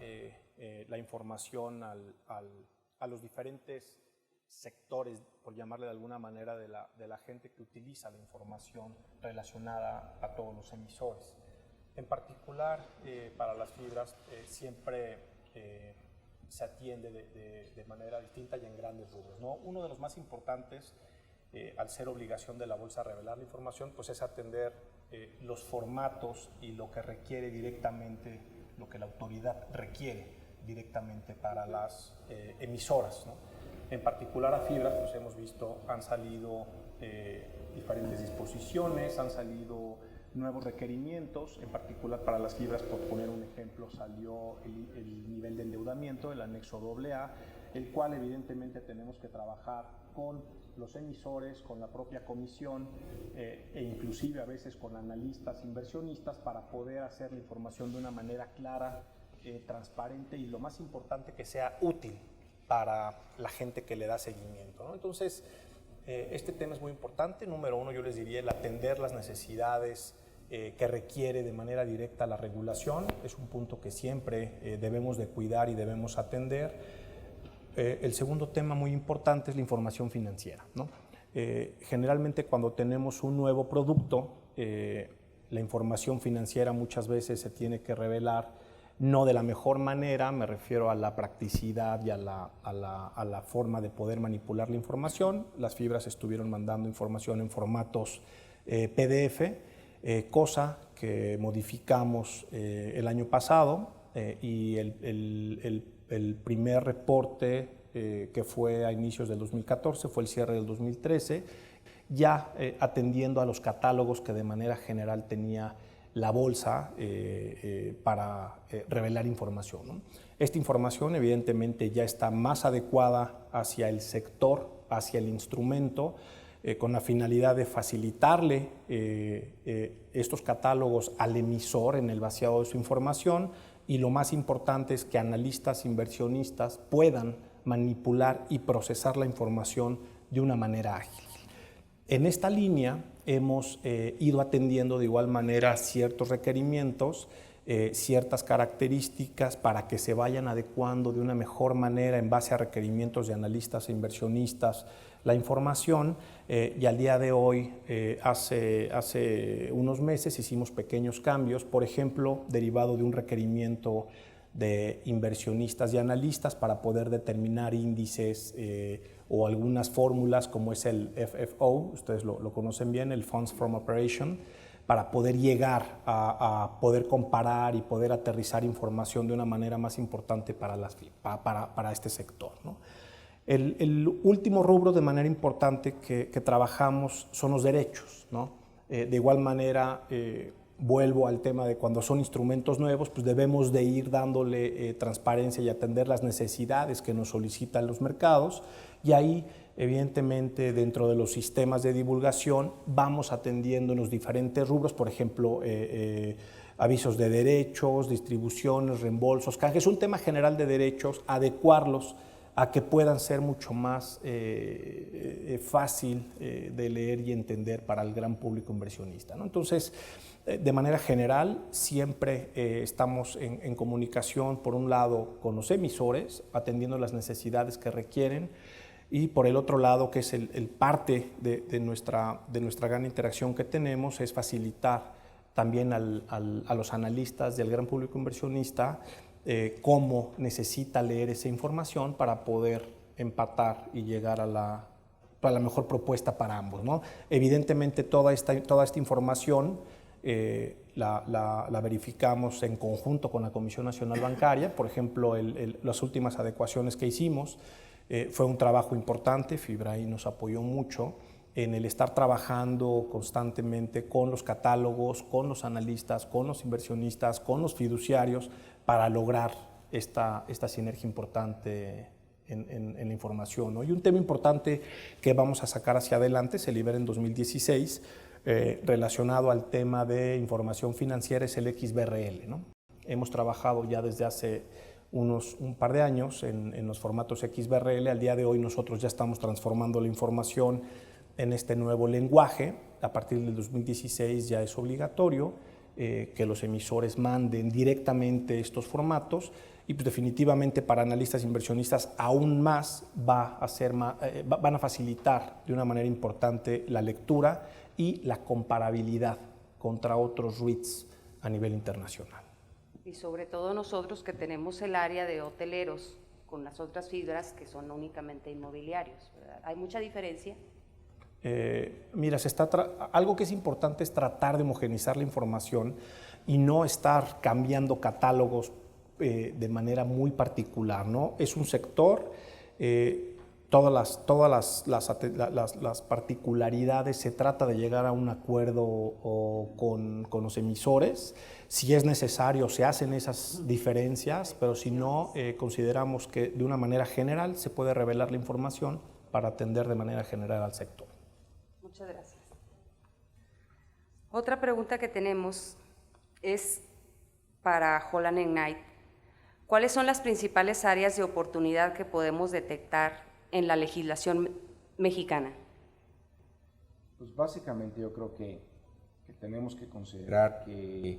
la información a los diferentes sectores, por llamarle de alguna manera, de la gente que utiliza la información relacionada a todos los emisores. En particular, para las fibras, siempre se atiende de manera distinta y en grandes rubros, ¿no? Uno de los más importantes, al ser obligación de la bolsa revelar la información, pues es atender los formatos y lo que requiere directamente, lo que la autoridad requiere directamente para las emisoras, ¿no? En particular a fibras, pues hemos visto, han salido diferentes disposiciones, han salido nuevos requerimientos, en particular para las fibras, por poner un ejemplo, salió el nivel de endeudamiento, el anexo AA, el cual evidentemente tenemos que trabajar con los emisores, con la propia comisión e inclusive a veces con analistas, inversionistas, para poder hacer la información de una manera clara, transparente y lo más importante, que sea útil para la gente que le da seguimiento, ¿no? Entonces, este tema es muy importante. Número uno, yo les diría, el atender las necesidades que requiere de manera directa la regulación. Es un punto que siempre debemos de cuidar y debemos atender. El segundo tema muy importante es la información financiera, ¿no? Generalmente cuando tenemos un nuevo producto, la información financiera muchas veces se tiene que revelar no de la mejor manera, me refiero a la practicidad y a la forma de poder manipular la información. Las fibras estuvieron mandando información en formatos PDF, cosa que modificamos el año pasado y el primer reporte que fue a inicios del 2014 fue el cierre del 2013, ya atendiendo a los catálogos que de manera general tenía la bolsa para revelar información, ¿no? Esta información evidentemente ya está más adecuada hacia el sector, hacia el instrumento, con la finalidad de facilitarle estos catálogos al emisor en el vaciado de su información, y lo más importante es que analistas, inversionistas puedan manipular y procesar la información de una manera ágil. En esta línea hemos ido atendiendo de igual manera ciertos requerimientos, ciertas características para que se vayan adecuando de una mejor manera en base a requerimientos de analistas e inversionistas la información, y al día de hoy, hace unos meses hicimos pequeños cambios, por ejemplo, derivado de un requerimiento de inversionistas y analistas para poder determinar índices o algunas fórmulas como es el FFO, ustedes lo conocen bien, el Funds from Operation, para poder llegar a poder comparar y poder aterrizar información de una manera más importante para este sector, ¿no? El último rubro de manera importante que trabajamos son los derechos, ¿no? De igual manera, vuelvo al tema de cuando son instrumentos nuevos, pues debemos de ir dándole transparencia y atender las necesidades que nos solicitan los mercados, y ahí evidentemente dentro de los sistemas de divulgación vamos atendiendo en los diferentes rubros, por ejemplo, avisos de derechos, distribuciones, reembolsos, canjes, un tema general de derechos, adecuarlos a que puedan ser mucho más fácil de leer y entender para el gran público inversionista, ¿no? Entonces, de manera general, siempre estamos en comunicación, por un lado, con los emisores, atendiendo las necesidades que requieren, y por el otro lado, que es el parte de nuestra gran interacción que tenemos, es facilitar también a los analistas y al gran público inversionista cómo necesita leer esa información para poder empatar y llegar a la mejor propuesta para ambos, ¿no? Evidentemente toda esta información la verificamos en conjunto con la Comisión Nacional Bancaria. Por ejemplo, las últimas adecuaciones que hicimos fue un trabajo importante. Fibra ahí nos apoyó mucho en el estar trabajando constantemente con los catálogos, con los analistas, con los inversionistas, con los fiduciarios, para lograr esta sinergia importante en la información, ¿no? Y un tema importante que vamos a sacar hacia adelante, se libera en 2016, relacionado al tema de información financiera, es el XBRL, ¿no? Hemos trabajado ya desde hace un par de años en los formatos XBRL. Al día de hoy nosotros ya estamos transformando la información en este nuevo lenguaje. A partir del 2016 ya es obligatorio que los emisores manden directamente estos formatos, y pues definitivamente para analistas e inversionistas aún más van a facilitar de una manera importante la lectura y la comparabilidad contra otros REITs a nivel internacional. Y sobre todo nosotros que tenemos el área de hoteleros con las otras fibras que son únicamente inmobiliarios, ¿verdad? ¿Hay mucha diferencia? Mira, algo que es importante es tratar de homogeneizar la información y no estar cambiando catálogos de manera muy particular, ¿no? Es un sector, todas las particularidades, se trata de llegar a un acuerdo con los emisores. Si es necesario, se hacen esas diferencias, pero si no, consideramos que de una manera general se puede revelar la información para atender de manera general al sector. Muchas gracias. Otra pregunta que tenemos es para Holland & Knight. ¿Cuáles son las principales áreas de oportunidad que podemos detectar en la legislación mexicana? Pues básicamente yo creo que tenemos que considerar que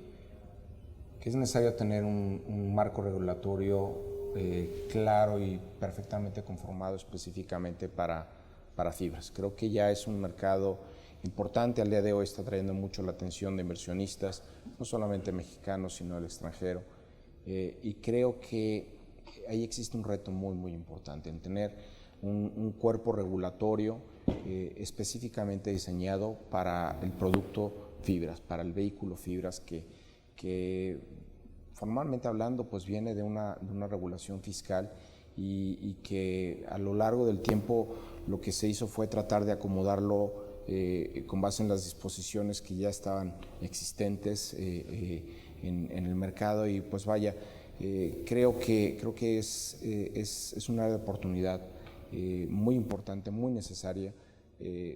es necesario tener un marco regulatorio claro y perfectamente conformado específicamente para fibras. Creo que ya es un mercado importante. Al día de hoy está trayendo mucho la atención de inversionistas, no solamente mexicanos, sino del extranjero. Y creo que ahí existe un reto muy, muy importante en tener un cuerpo regulatorio específicamente diseñado para el producto fibras, para el vehículo fibras, que formalmente hablando pues viene de una regulación fiscal y que a lo largo del tiempo lo que se hizo fue tratar de acomodarlo con base en las disposiciones que ya estaban existentes en el mercado. Y pues vaya, creo que es un área de oportunidad muy importante, muy necesaria,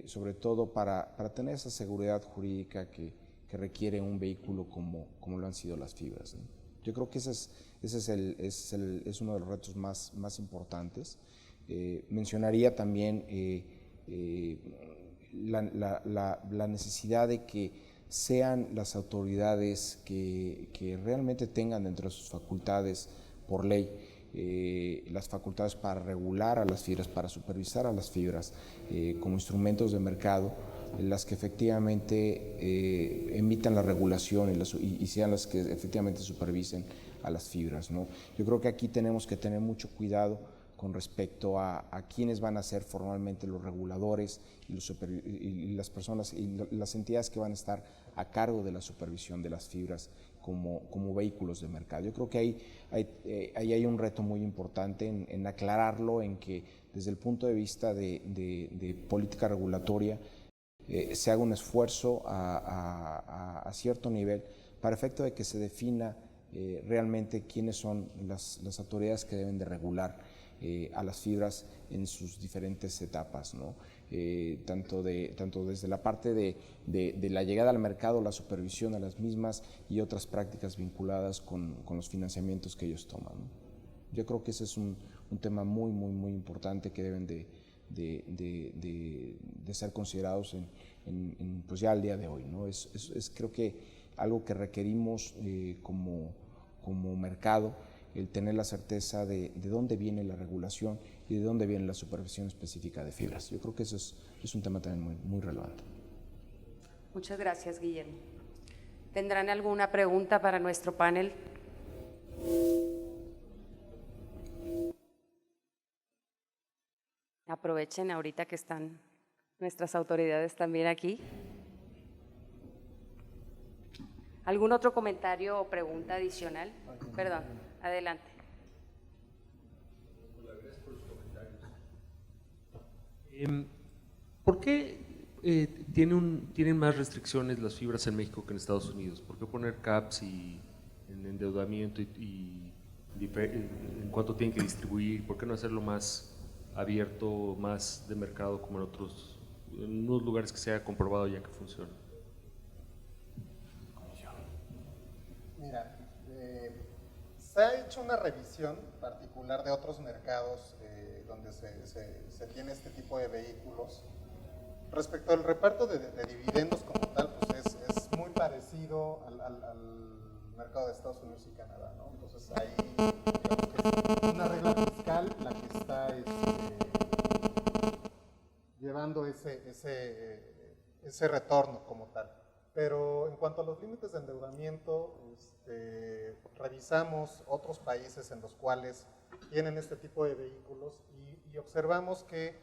sobre todo para tener esa seguridad jurídica que requiere un vehículo como lo han sido las fibras, ¿no? Yo creo que ese es uno de los retos más importantes. Mencionaría también la necesidad de que sean las autoridades que realmente tengan dentro de sus facultades por ley las facultades para regular a las fibras, para supervisar a las fibras como instrumentos de mercado, las que efectivamente emitan la regulación y sean las que efectivamente supervisen a las fibras, ¿no? Yo creo que aquí tenemos que tener mucho cuidado con respecto a quiénes van a ser formalmente los reguladores y las personas y las entidades que van a estar a cargo de la supervisión de las fibras como vehículos de mercado. Yo creo que ahí hay un reto muy importante en aclararlo, en que desde el punto de vista de política regulatoria se haga un esfuerzo a cierto nivel para efecto de que se defina realmente quiénes son las autoridades que deben de regular a las fibras en sus diferentes etapas, ¿no? Tanto desde la parte de la llegada al mercado, la supervisión a las mismas y otras prácticas vinculadas con los financiamientos que ellos toman, ¿no? Yo creo que ese es un tema muy, muy, muy importante que deben de ser considerados pues ya al día de hoy, ¿no? Es creo que algo que requerimos como mercado, el tener la certeza de dónde viene la regulación y de dónde viene la supervisión específica de fibras. Yo creo que eso es un tema también muy, muy relevante. Muchas gracias, Guillermo. ¿Tendrán alguna pregunta para nuestro panel? Aprovechen ahorita que están nuestras autoridades también aquí. ¿Algún otro comentario o pregunta adicional? Perdón, adelante. Gracias por los comentarios. ¿Por qué tienen más restricciones las fibras en México que en Estados Unidos? ¿Por qué poner caps y en endeudamiento y en cuánto tienen que distribuir? ¿Por qué no hacerlo más abierto, más de mercado como en unos lugares que se haya comprobado ya que funciona? Mira, se ha hecho una revisión particular de otros mercados donde se tiene este tipo de vehículos. Respecto al reparto de dividendos como tal, pues es muy parecido al mercado de Estados Unidos y Canadá, ¿no? Entonces ahí digamos que es una regla fiscal la que está llevando ese retorno como tal. Pero en cuanto a los límites de endeudamiento, revisamos otros países en los cuales tienen este tipo de vehículos y observamos que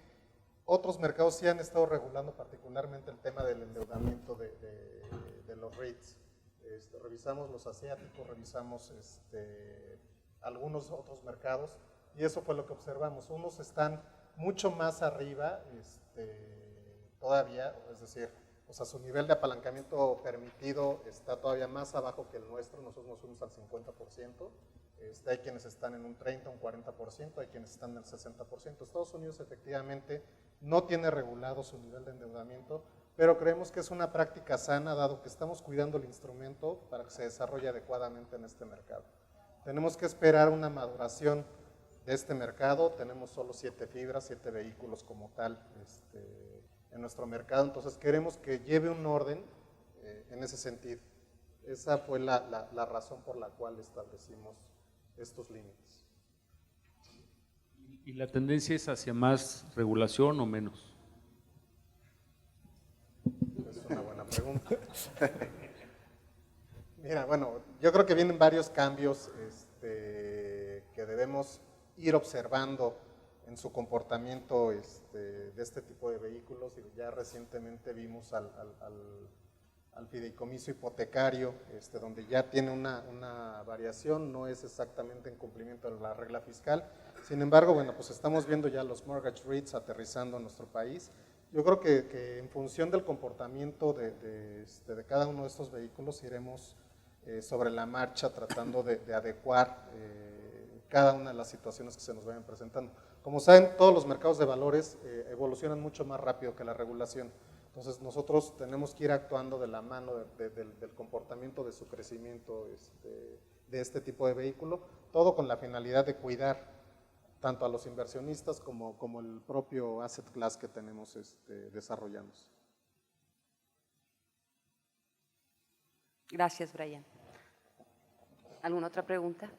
otros mercados sí han estado regulando particularmente el tema del endeudamiento de los REITs. Revisamos los asiáticos, revisamos algunos otros mercados y eso fue lo que observamos. Unos están mucho más arriba todavía, es decir, o sea, su nivel de apalancamiento permitido está todavía más abajo que el nuestro. Nosotros nos fuimos al 50%, hay quienes están en un 30, un 40%, hay quienes están en el 60%. Estados Unidos efectivamente no tiene regulado su nivel de endeudamiento, pero creemos que es una práctica sana dado que estamos cuidando el instrumento para que se desarrolle adecuadamente en este mercado. Tenemos que esperar una maduración de este mercado, tenemos solo 7 fibras, 7 vehículos como tal en nuestro mercado, entonces queremos que lleve un orden en ese sentido. Esa fue la razón por la cual establecimos estos límites. ¿Y la tendencia es hacia más regulación o menos? Es una buena pregunta. Mira, bueno, yo creo que vienen varios cambios que debemos ir observando en su comportamiento de este tipo de vehículos. Y ya recientemente vimos al fideicomiso hipotecario, donde ya tiene una variación, no es exactamente en cumplimiento de la regla fiscal. Sin embargo, bueno, pues estamos viendo ya los mortgage REITs aterrizando en nuestro país. Yo creo que en función del comportamiento de cada uno de estos vehículos iremos sobre la marcha tratando de adecuar cada una de las situaciones que se nos vayan presentando. Como saben, todos los mercados de valores evolucionan mucho más rápido que la regulación. Entonces nosotros tenemos que ir actuando de la mano del comportamiento de su crecimiento de este tipo de vehículo, todo con la finalidad de cuidar tanto a los inversionistas como el propio asset class que tenemos desarrollándose. Gracias, Brian. ¿Alguna otra pregunta?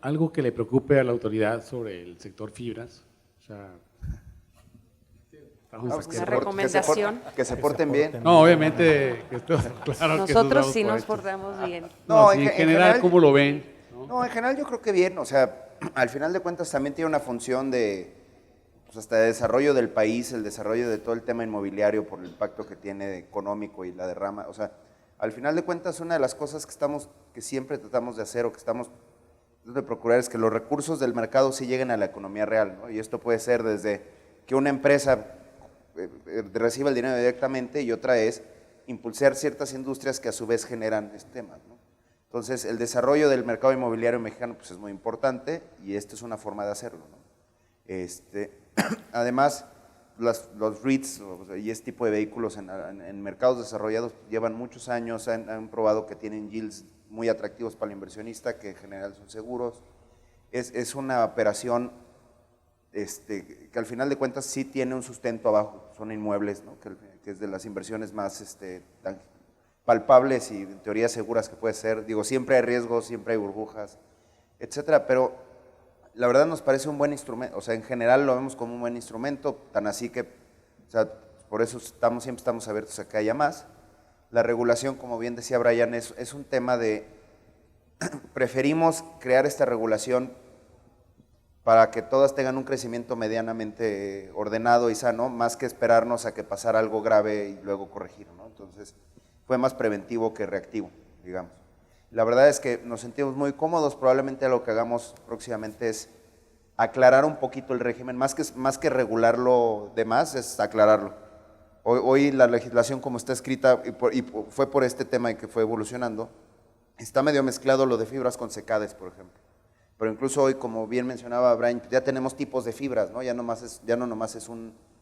Algo que le preocupe a la autoridad sobre el sector fibras, o sea, Vamos, Una recomendación. Que se porten bien. No, obviamente, que claro que Nosotros sí nos por portamos bien. No, sí, en general, ¿cómo lo ven? No, en general yo creo que bien, o sea, al final de cuentas también tiene una función de, pues hasta de desarrollo del país, el desarrollo de todo el tema inmobiliario por el impacto que tiene económico y la derrama, o sea, al final de cuentas una de las cosas que siempre tratamos de hacer o que estamos de procurar es que los recursos del mercado sí lleguen a la economía real, ¿no? Y esto puede ser desde que una empresa reciba el dinero directamente y otra es impulsar ciertas industrias que a su vez generan temas, ¿no? Entonces, el desarrollo del mercado inmobiliario mexicano pues, es muy importante y esta es una forma de hacerlo, ¿no? Además, los REITs y este tipo de vehículos en mercados desarrollados llevan muchos años, han probado que tienen yields muy atractivos para el inversionista, que en general son seguros. Es una operación que al final de cuentas sí tiene un sustento abajo, son inmuebles, ¿no? que es de las inversiones más tan palpables y en teoría seguras que puede ser. Digo, siempre hay riesgos, siempre hay burbujas, etcétera, pero la verdad nos parece un buen instrumento, o sea, en general lo vemos como un buen instrumento, tan así que, o sea, por eso siempre estamos abiertos a que haya más. La regulación, como bien decía Brian, es un tema de, preferimos crear esta regulación para que todas tengan un crecimiento medianamente ordenado y sano, más que esperarnos a que pasara algo grave y luego corregir, ¿no? Entonces, fue más preventivo que reactivo, digamos. La verdad es que nos sentimos muy cómodos, probablemente lo que hagamos próximamente es aclarar un poquito el régimen, más que regularlo de más, es aclararlo. Hoy la legislación como está escrita, y fue por este tema que fue evolucionando, está medio mezclado lo de fibras con secades, por ejemplo. Pero incluso hoy, como bien mencionaba Brian, ya tenemos tipos de fibras, ¿no? Ya no nomás es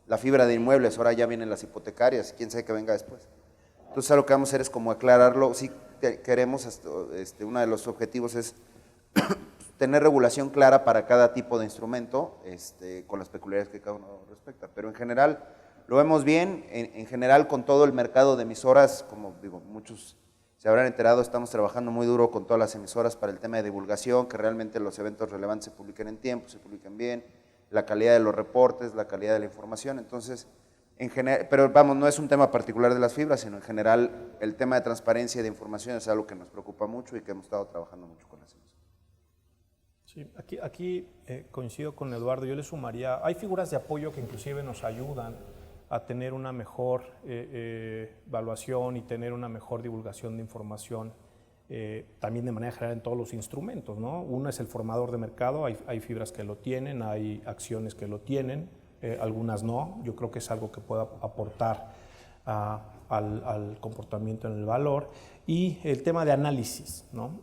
la fibra de inmuebles, ahora ya vienen las hipotecarias, quién sabe que venga después. Entonces, lo que vamos a hacer es como aclararlo. Sí queremos, uno de los objetivos es tener regulación clara para cada tipo de instrumento, con las peculiaridades que cada uno respecta. Pero en general, lo vemos bien, en general con todo el mercado de emisoras, como digo, muchos se habrán enterado, estamos trabajando muy duro con todas las emisoras para el tema de divulgación, que realmente los eventos relevantes se publiquen en tiempo, se publiquen bien, la calidad de los reportes, la calidad de la información. Entonces, en general, pero vamos, no es un tema particular de las fibras, sino en general el tema de transparencia y de información es algo que nos preocupa mucho y que hemos estado trabajando mucho con las emisoras. Sí, aquí coincido con Eduardo, yo le sumaría, hay figuras de apoyo que inclusive nos ayudan a tener una mejor evaluación y tener una mejor divulgación de información, también de manera general en todos los instrumentos, ¿no? Uno es el formador de mercado, hay fibras que lo tienen, hay acciones que lo tienen, algunas no. Yo creo que es algo que pueda aportar al comportamiento en el valor. Y el tema de análisis, ¿no?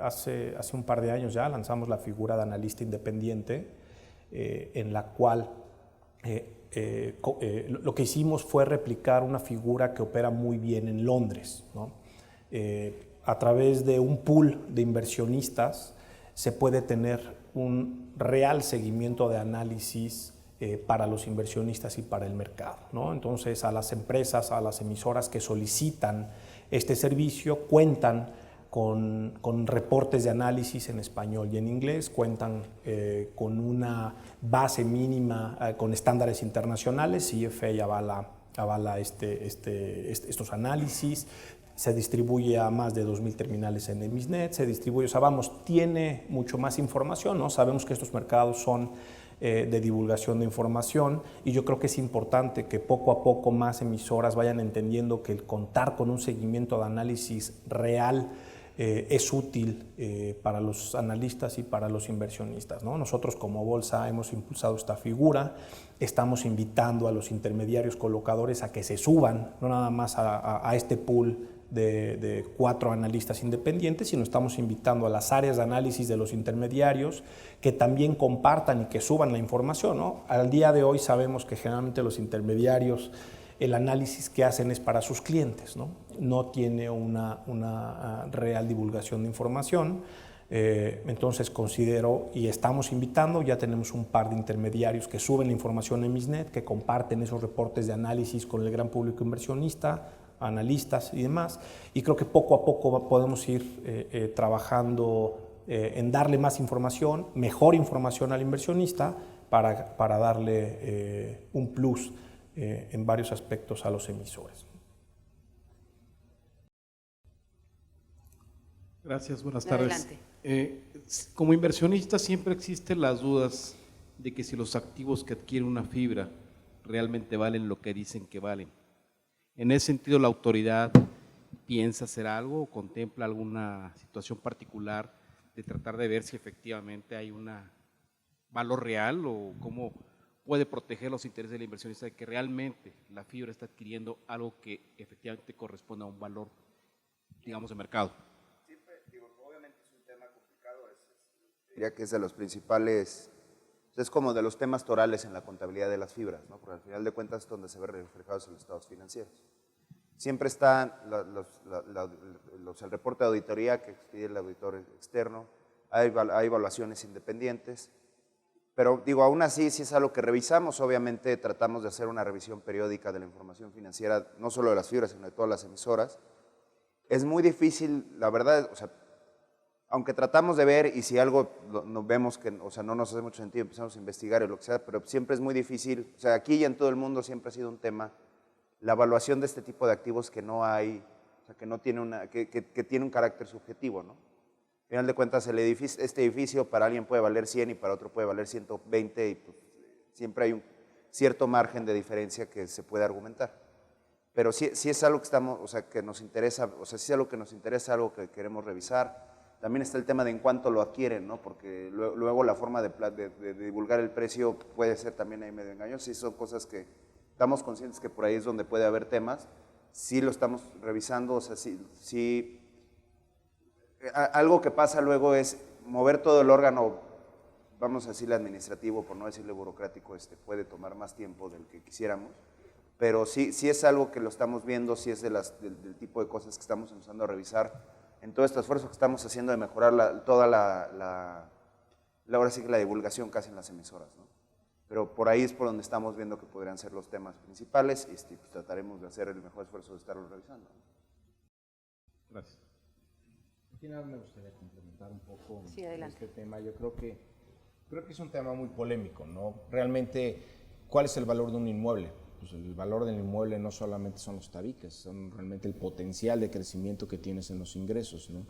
Hace un par de años ya lanzamos la figura de analista independiente, en la cual lo que hicimos fue replicar una figura que opera muy bien en Londres, ¿no? A través de un pool de inversionistas se puede tener un real seguimiento de análisis para los inversionistas y para el mercado, ¿no? Entonces, a las empresas, a las emisoras que solicitan este servicio, cuentan con reportes de análisis en español y en inglés, cuentan con una base mínima, con estándares internacionales. CFA avala estos análisis, se distribuye a más de 2,000 terminales en Emisnet, se distribuye, o sea, vamos, tiene mucho más información, ¿no? Sabemos que estos mercados son de divulgación de información y yo creo que es importante que poco a poco más emisoras vayan entendiendo que el contar con un seguimiento de análisis real es útil para los analistas y para los inversionistas, ¿no? Nosotros como Bolsa hemos impulsado esta figura, estamos invitando a los intermediarios colocadores a que se suban, no nada más a este pool de 4 analistas independientes, sino estamos invitando a las áreas de análisis de los intermediarios que también compartan y que suban la información, ¿no? Al día de hoy sabemos que generalmente los intermediarios, el análisis que hacen es para sus clientes, ¿no? No tiene una real divulgación de información. Entonces considero y estamos invitando, ya tenemos un par de intermediarios que suben la información en Emisnet, que comparten esos reportes de análisis con el gran público inversionista, analistas y demás, y creo que poco a poco podemos ir trabajando en darle más información, mejor información al inversionista para darle un plus en varios aspectos a los emisores. Gracias, buenas tardes. Adelante. Como inversionista siempre existen las dudas de que si los activos que adquiere una fibra realmente valen lo que dicen que valen. En ese sentido, ¿la autoridad piensa hacer algo o contempla alguna situación particular de tratar de ver si efectivamente hay un valor real o cómo puede proteger los intereses del inversionista de que realmente la fibra está adquiriendo algo que efectivamente corresponde a un valor, digamos, de mercado? Obviamente es un tema complicado, diría que es de los principales, es como de los temas torales en la contabilidad de las fibras, ¿no? Porque al final de cuentas es donde se ve reflejados en los estados financieros. Siempre están el reporte de auditoría que expide el auditor externo, hay evaluaciones independientes, pero digo, aún así, si es algo que revisamos, obviamente tratamos de hacer una revisión periódica de la información financiera, no solo de las fibras, sino de todas las emisoras. Es muy difícil, la verdad, o sea, aunque tratamos de ver y si algo nos vemos que, o sea, no nos hace mucho sentido, empezamos a investigar o lo que sea, pero siempre es muy difícil, o sea, aquí y en todo el mundo siempre ha sido un tema la evaluación de este tipo de activos que no hay, o sea, que no tiene que tiene un carácter subjetivo, ¿no? Al final de cuentas, este edificio para alguien puede valer 100 y para otro puede valer 120 y pues, siempre hay un cierto margen de diferencia que se puede argumentar. Pero sí es algo que estamos, o sea, que nos interesa, o sea, sí es algo que nos interesa, algo que queremos revisar. También está el tema de en cuánto lo adquieren, ¿no? Porque luego la forma de divulgar el precio puede ser también ahí medio engañosa y son cosas que estamos conscientes que por ahí es donde puede haber temas. Sí lo estamos revisando, o sea, sí. Algo que pasa luego es mover todo el órgano, vamos a decirle administrativo, por no decirle burocrático, puede tomar más tiempo del que quisiéramos. Pero sí es algo que lo estamos viendo, sí es del tipo de cosas que estamos empezando a revisar en todo este esfuerzo que estamos haciendo de mejorar toda ahora sí que la divulgación casi en las emisoras, ¿no? Pero por ahí es por donde estamos viendo que podrían ser los temas principales y pues trataremos de hacer el mejor esfuerzo de estarlo revisando. Gracias. Aquí nada me gustaría complementar un poco este tema. Yo creo que es un tema muy polémico, ¿no? Realmente, ¿cuál es el valor de un inmueble? Pues el valor del inmueble no solamente son los tabiques, son realmente el potencial de crecimiento que tienes en los ingresos, ¿no?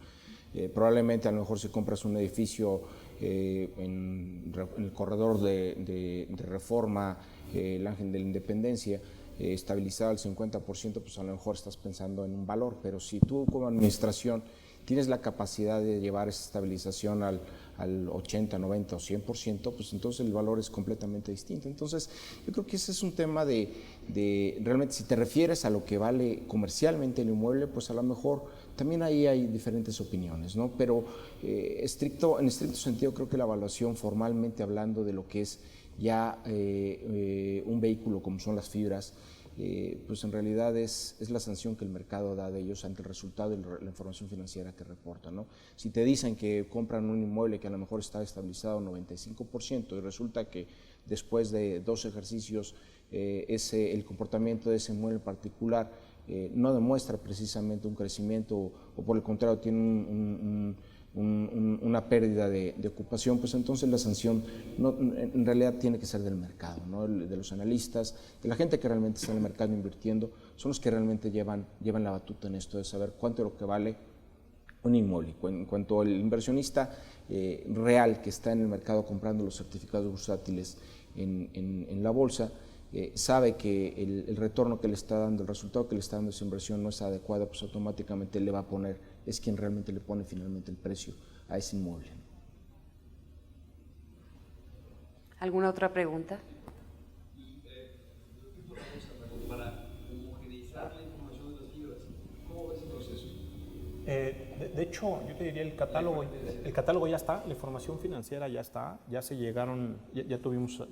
Probablemente a lo mejor si compras un edificio en el corredor de Reforma, el Ángel de la Independencia, estabilizado al 50%, pues a lo mejor estás pensando en un valor, pero si tú como administración tienes la capacidad de llevar esa estabilización al 80, 90 o 100%, pues entonces el valor es completamente distinto. Entonces, yo creo que ese es un tema de realmente, si te refieres a lo que vale comercialmente el inmueble, pues a lo mejor también ahí hay diferentes opiniones, ¿no? Pero en estricto sentido, creo que la evaluación, formalmente hablando de lo que es ya un vehículo como son las fibras, pues en realidad es la sanción que el mercado da de ellos ante el resultado de la información financiera que reportan, ¿no? Si te dicen que compran un inmueble que a lo mejor está estabilizado 95% y resulta que después de 2 ejercicios el comportamiento de ese inmueble en particular no demuestra precisamente un crecimiento o por el contrario tiene una pérdida de ocupación, pues entonces la sanción en realidad tiene que ser del mercado, ¿no? De los analistas, de la gente que realmente está en el mercado invirtiendo, son los que realmente llevan la batuta en esto de saber cuánto es lo que vale un inmueble. En cuanto al inversionista real que está en el mercado comprando los certificados bursátiles en la bolsa, sabe que el retorno que le está dando, el resultado que le está dando esa inversión no es adecuado, pues automáticamente le va a poner, es quien realmente le pone finalmente el precio a ese inmueble. ¿Alguna otra pregunta? Para homogeneizar la información de las fibras, ¿cómo va ese proceso? De hecho, yo te diría el catálogo ya está, la información financiera ya está, ya se llegaron,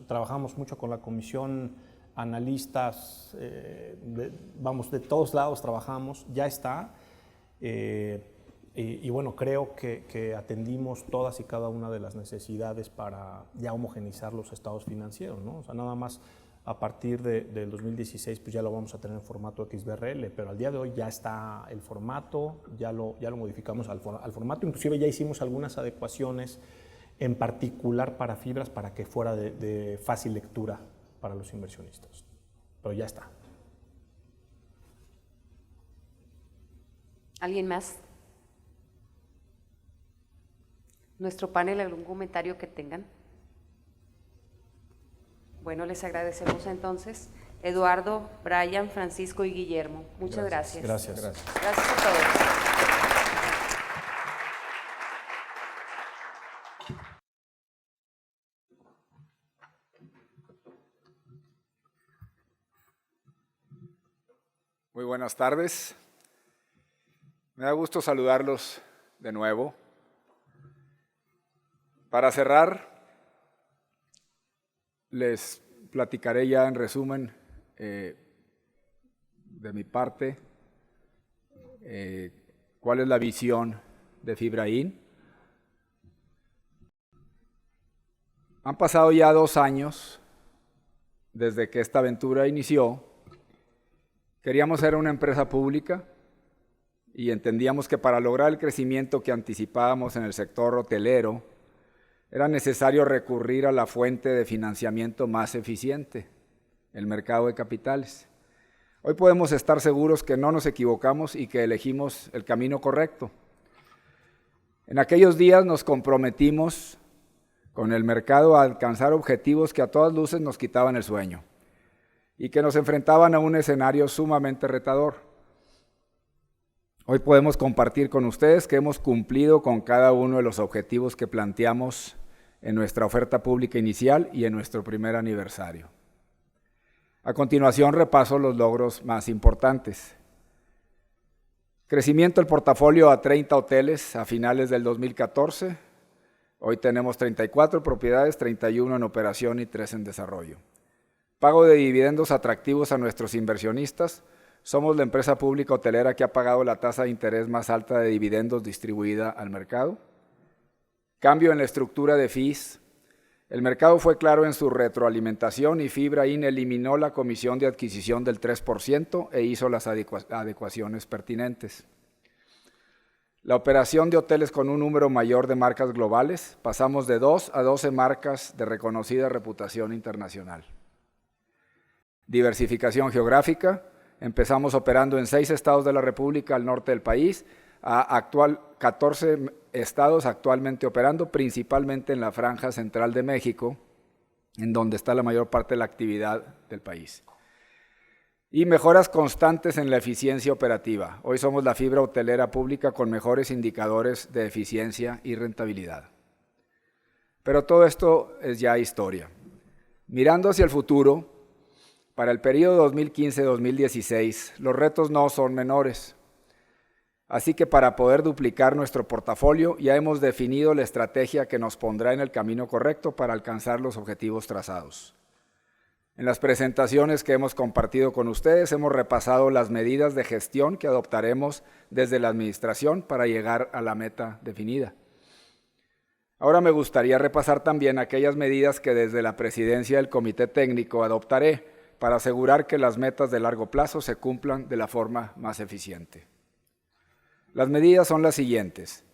trabajamos mucho con la comisión, analistas, de todos lados trabajamos, ya está. Y bueno, creo que atendimos todas y cada una de las necesidades para ya homogenizar los estados financieros, ¿no? O sea, nada más a partir del 2016 pues ya lo vamos a tener en formato XBRL, pero al día de hoy ya está el formato, ya lo modificamos al formato, inclusive ya hicimos algunas adecuaciones en particular para fibras para que fuera de fácil lectura para los inversionistas. pero ya está. ¿Alguien más? ¿Nuestro panel algún comentario que tengan? Bueno, les agradecemos entonces. Eduardo, Brian, Francisco y Guillermo. Muchas gracias. Gracias. Gracias a todos. Muy buenas tardes. Me da gusto saludarlos de nuevo. Para cerrar, les platicaré ya en resumen de mi parte cuál es la visión de FibraIN. Han pasado ya 2 años desde que esta aventura inició. Queríamos ser una empresa pública y entendíamos que para lograr el crecimiento que anticipábamos en el sector hotelero, era necesario recurrir a la fuente de financiamiento más eficiente, el mercado de capitales. Hoy podemos estar seguros que no nos equivocamos y que elegimos el camino correcto. En aquellos días nos comprometimos con el mercado a alcanzar objetivos que a todas luces nos quitaban el sueño y que nos enfrentaban a un escenario sumamente retador. Hoy podemos compartir con ustedes que hemos cumplido con cada uno de los objetivos que planteamos en nuestra oferta pública inicial y en nuestro primer aniversario. A continuación repaso los logros más importantes. Crecimiento del portafolio a 30 hoteles a finales del 2014. Hoy tenemos 34 propiedades, 31 en operación y 3 en desarrollo. Pago de dividendos atractivos a nuestros inversionistas. Somos la empresa pública hotelera que ha pagado la tasa de interés más alta de dividendos distribuida al mercado. Cambio en la estructura de fees. El mercado fue claro en su retroalimentación y FibraIN eliminó la comisión de adquisición del 3% e hizo las adecuaciones pertinentes. La operación de hoteles con un número mayor de marcas globales, pasamos de 2 a 12 marcas de reconocida reputación internacional. Diversificación geográfica, empezamos operando en 6 estados de la República al norte del país, a 14 estados actualmente operando, principalmente en la franja central de México, en donde está la mayor parte de la actividad del país. Y mejoras constantes en la eficiencia operativa. Hoy somos la fibra hotelera pública con mejores indicadores de eficiencia y rentabilidad. Pero todo esto es ya historia. Mirando hacia el futuro, para el periodo 2015-2016, los retos no son menores. Así que para poder duplicar nuestro portafolio, ya hemos definido la estrategia que nos pondrá en el camino correcto para alcanzar los objetivos trazados. En las presentaciones que hemos compartido con ustedes, hemos repasado las medidas de gestión que adoptaremos desde la administración para llegar a la meta definida. Ahora me gustaría repasar también aquellas medidas que desde la presidencia del Comité Técnico adoptaré para asegurar que las metas de largo plazo se cumplan de la forma más eficiente. Las medidas son las siguientes: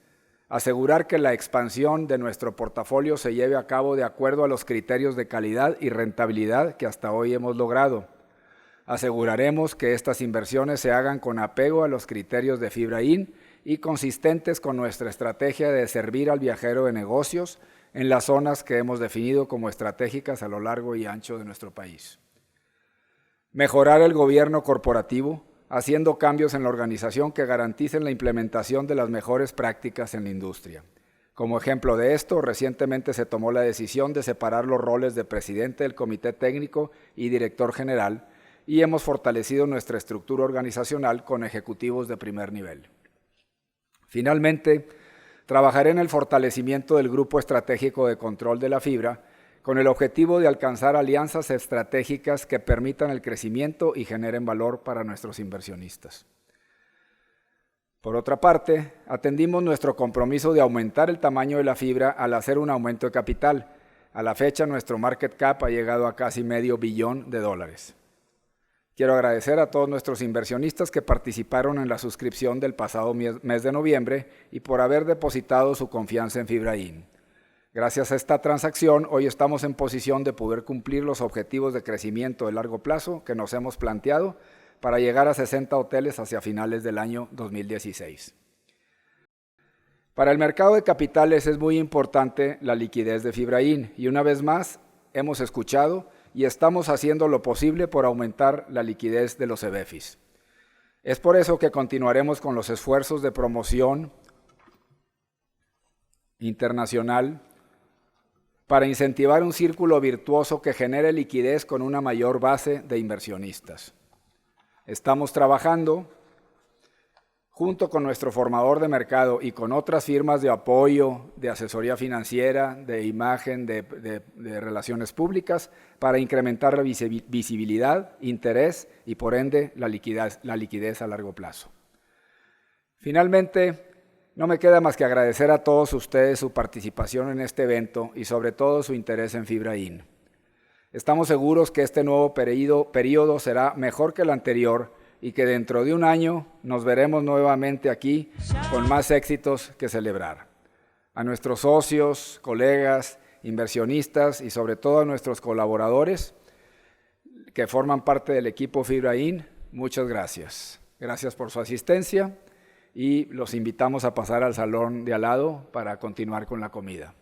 asegurar que la expansión de nuestro portafolio se lleve a cabo de acuerdo a los criterios de calidad y rentabilidad que hasta hoy hemos logrado. Aseguraremos que estas inversiones se hagan con apego a los criterios de FibraIN y consistentes con nuestra estrategia de servir al viajero de negocios en las zonas que hemos definido como estratégicas a lo largo y ancho de nuestro país. Mejorar el gobierno corporativo, haciendo cambios en la organización que garanticen la implementación de las mejores prácticas en la industria. Como ejemplo de esto, recientemente se tomó la decisión de separar los roles de presidente del Comité Técnico y director general y hemos fortalecido nuestra estructura organizacional con ejecutivos de primer nivel. Finalmente, trabajaré en el fortalecimiento del Grupo Estratégico de Control de la Fibra con el objetivo de alcanzar alianzas estratégicas que permitan el crecimiento y generen valor para nuestros inversionistas. Por otra parte, atendimos nuestro compromiso de aumentar el tamaño de la fibra al hacer un aumento de capital. A la fecha, nuestro market cap ha llegado a casi $500 millones. Quiero agradecer a todos nuestros inversionistas que participaron en la suscripción del pasado mes de noviembre y por haber depositado su confianza en FibraIN. Gracias a esta transacción, hoy estamos en posición de poder cumplir los objetivos de crecimiento de largo plazo que nos hemos planteado para llegar a 60 hoteles hacia finales del año 2016. Para el mercado de capitales es muy importante la liquidez de FibraIn y una vez más hemos escuchado y estamos haciendo lo posible por aumentar la liquidez de los EBEFIs. Es por eso que continuaremos con los esfuerzos de promoción internacional para incentivar un círculo virtuoso que genere liquidez con una mayor base de inversionistas. Estamos trabajando junto con nuestro formador de mercado y con otras firmas de apoyo, de asesoría financiera, de imagen, de relaciones públicas, para incrementar la visibilidad, interés y por ende la liquidez a largo plazo. Finalmente, no me queda más que agradecer a todos ustedes su participación en este evento y sobre todo su interés en FibraIn. Estamos seguros que este nuevo periodo será mejor que el anterior y que dentro de un año nos veremos nuevamente aquí con más éxitos que celebrar. A nuestros socios, colegas, inversionistas y sobre todo a nuestros colaboradores que forman parte del equipo FibraIn, muchas gracias. Gracias por su asistencia y los invitamos a pasar al salón de al lado para continuar con la comida.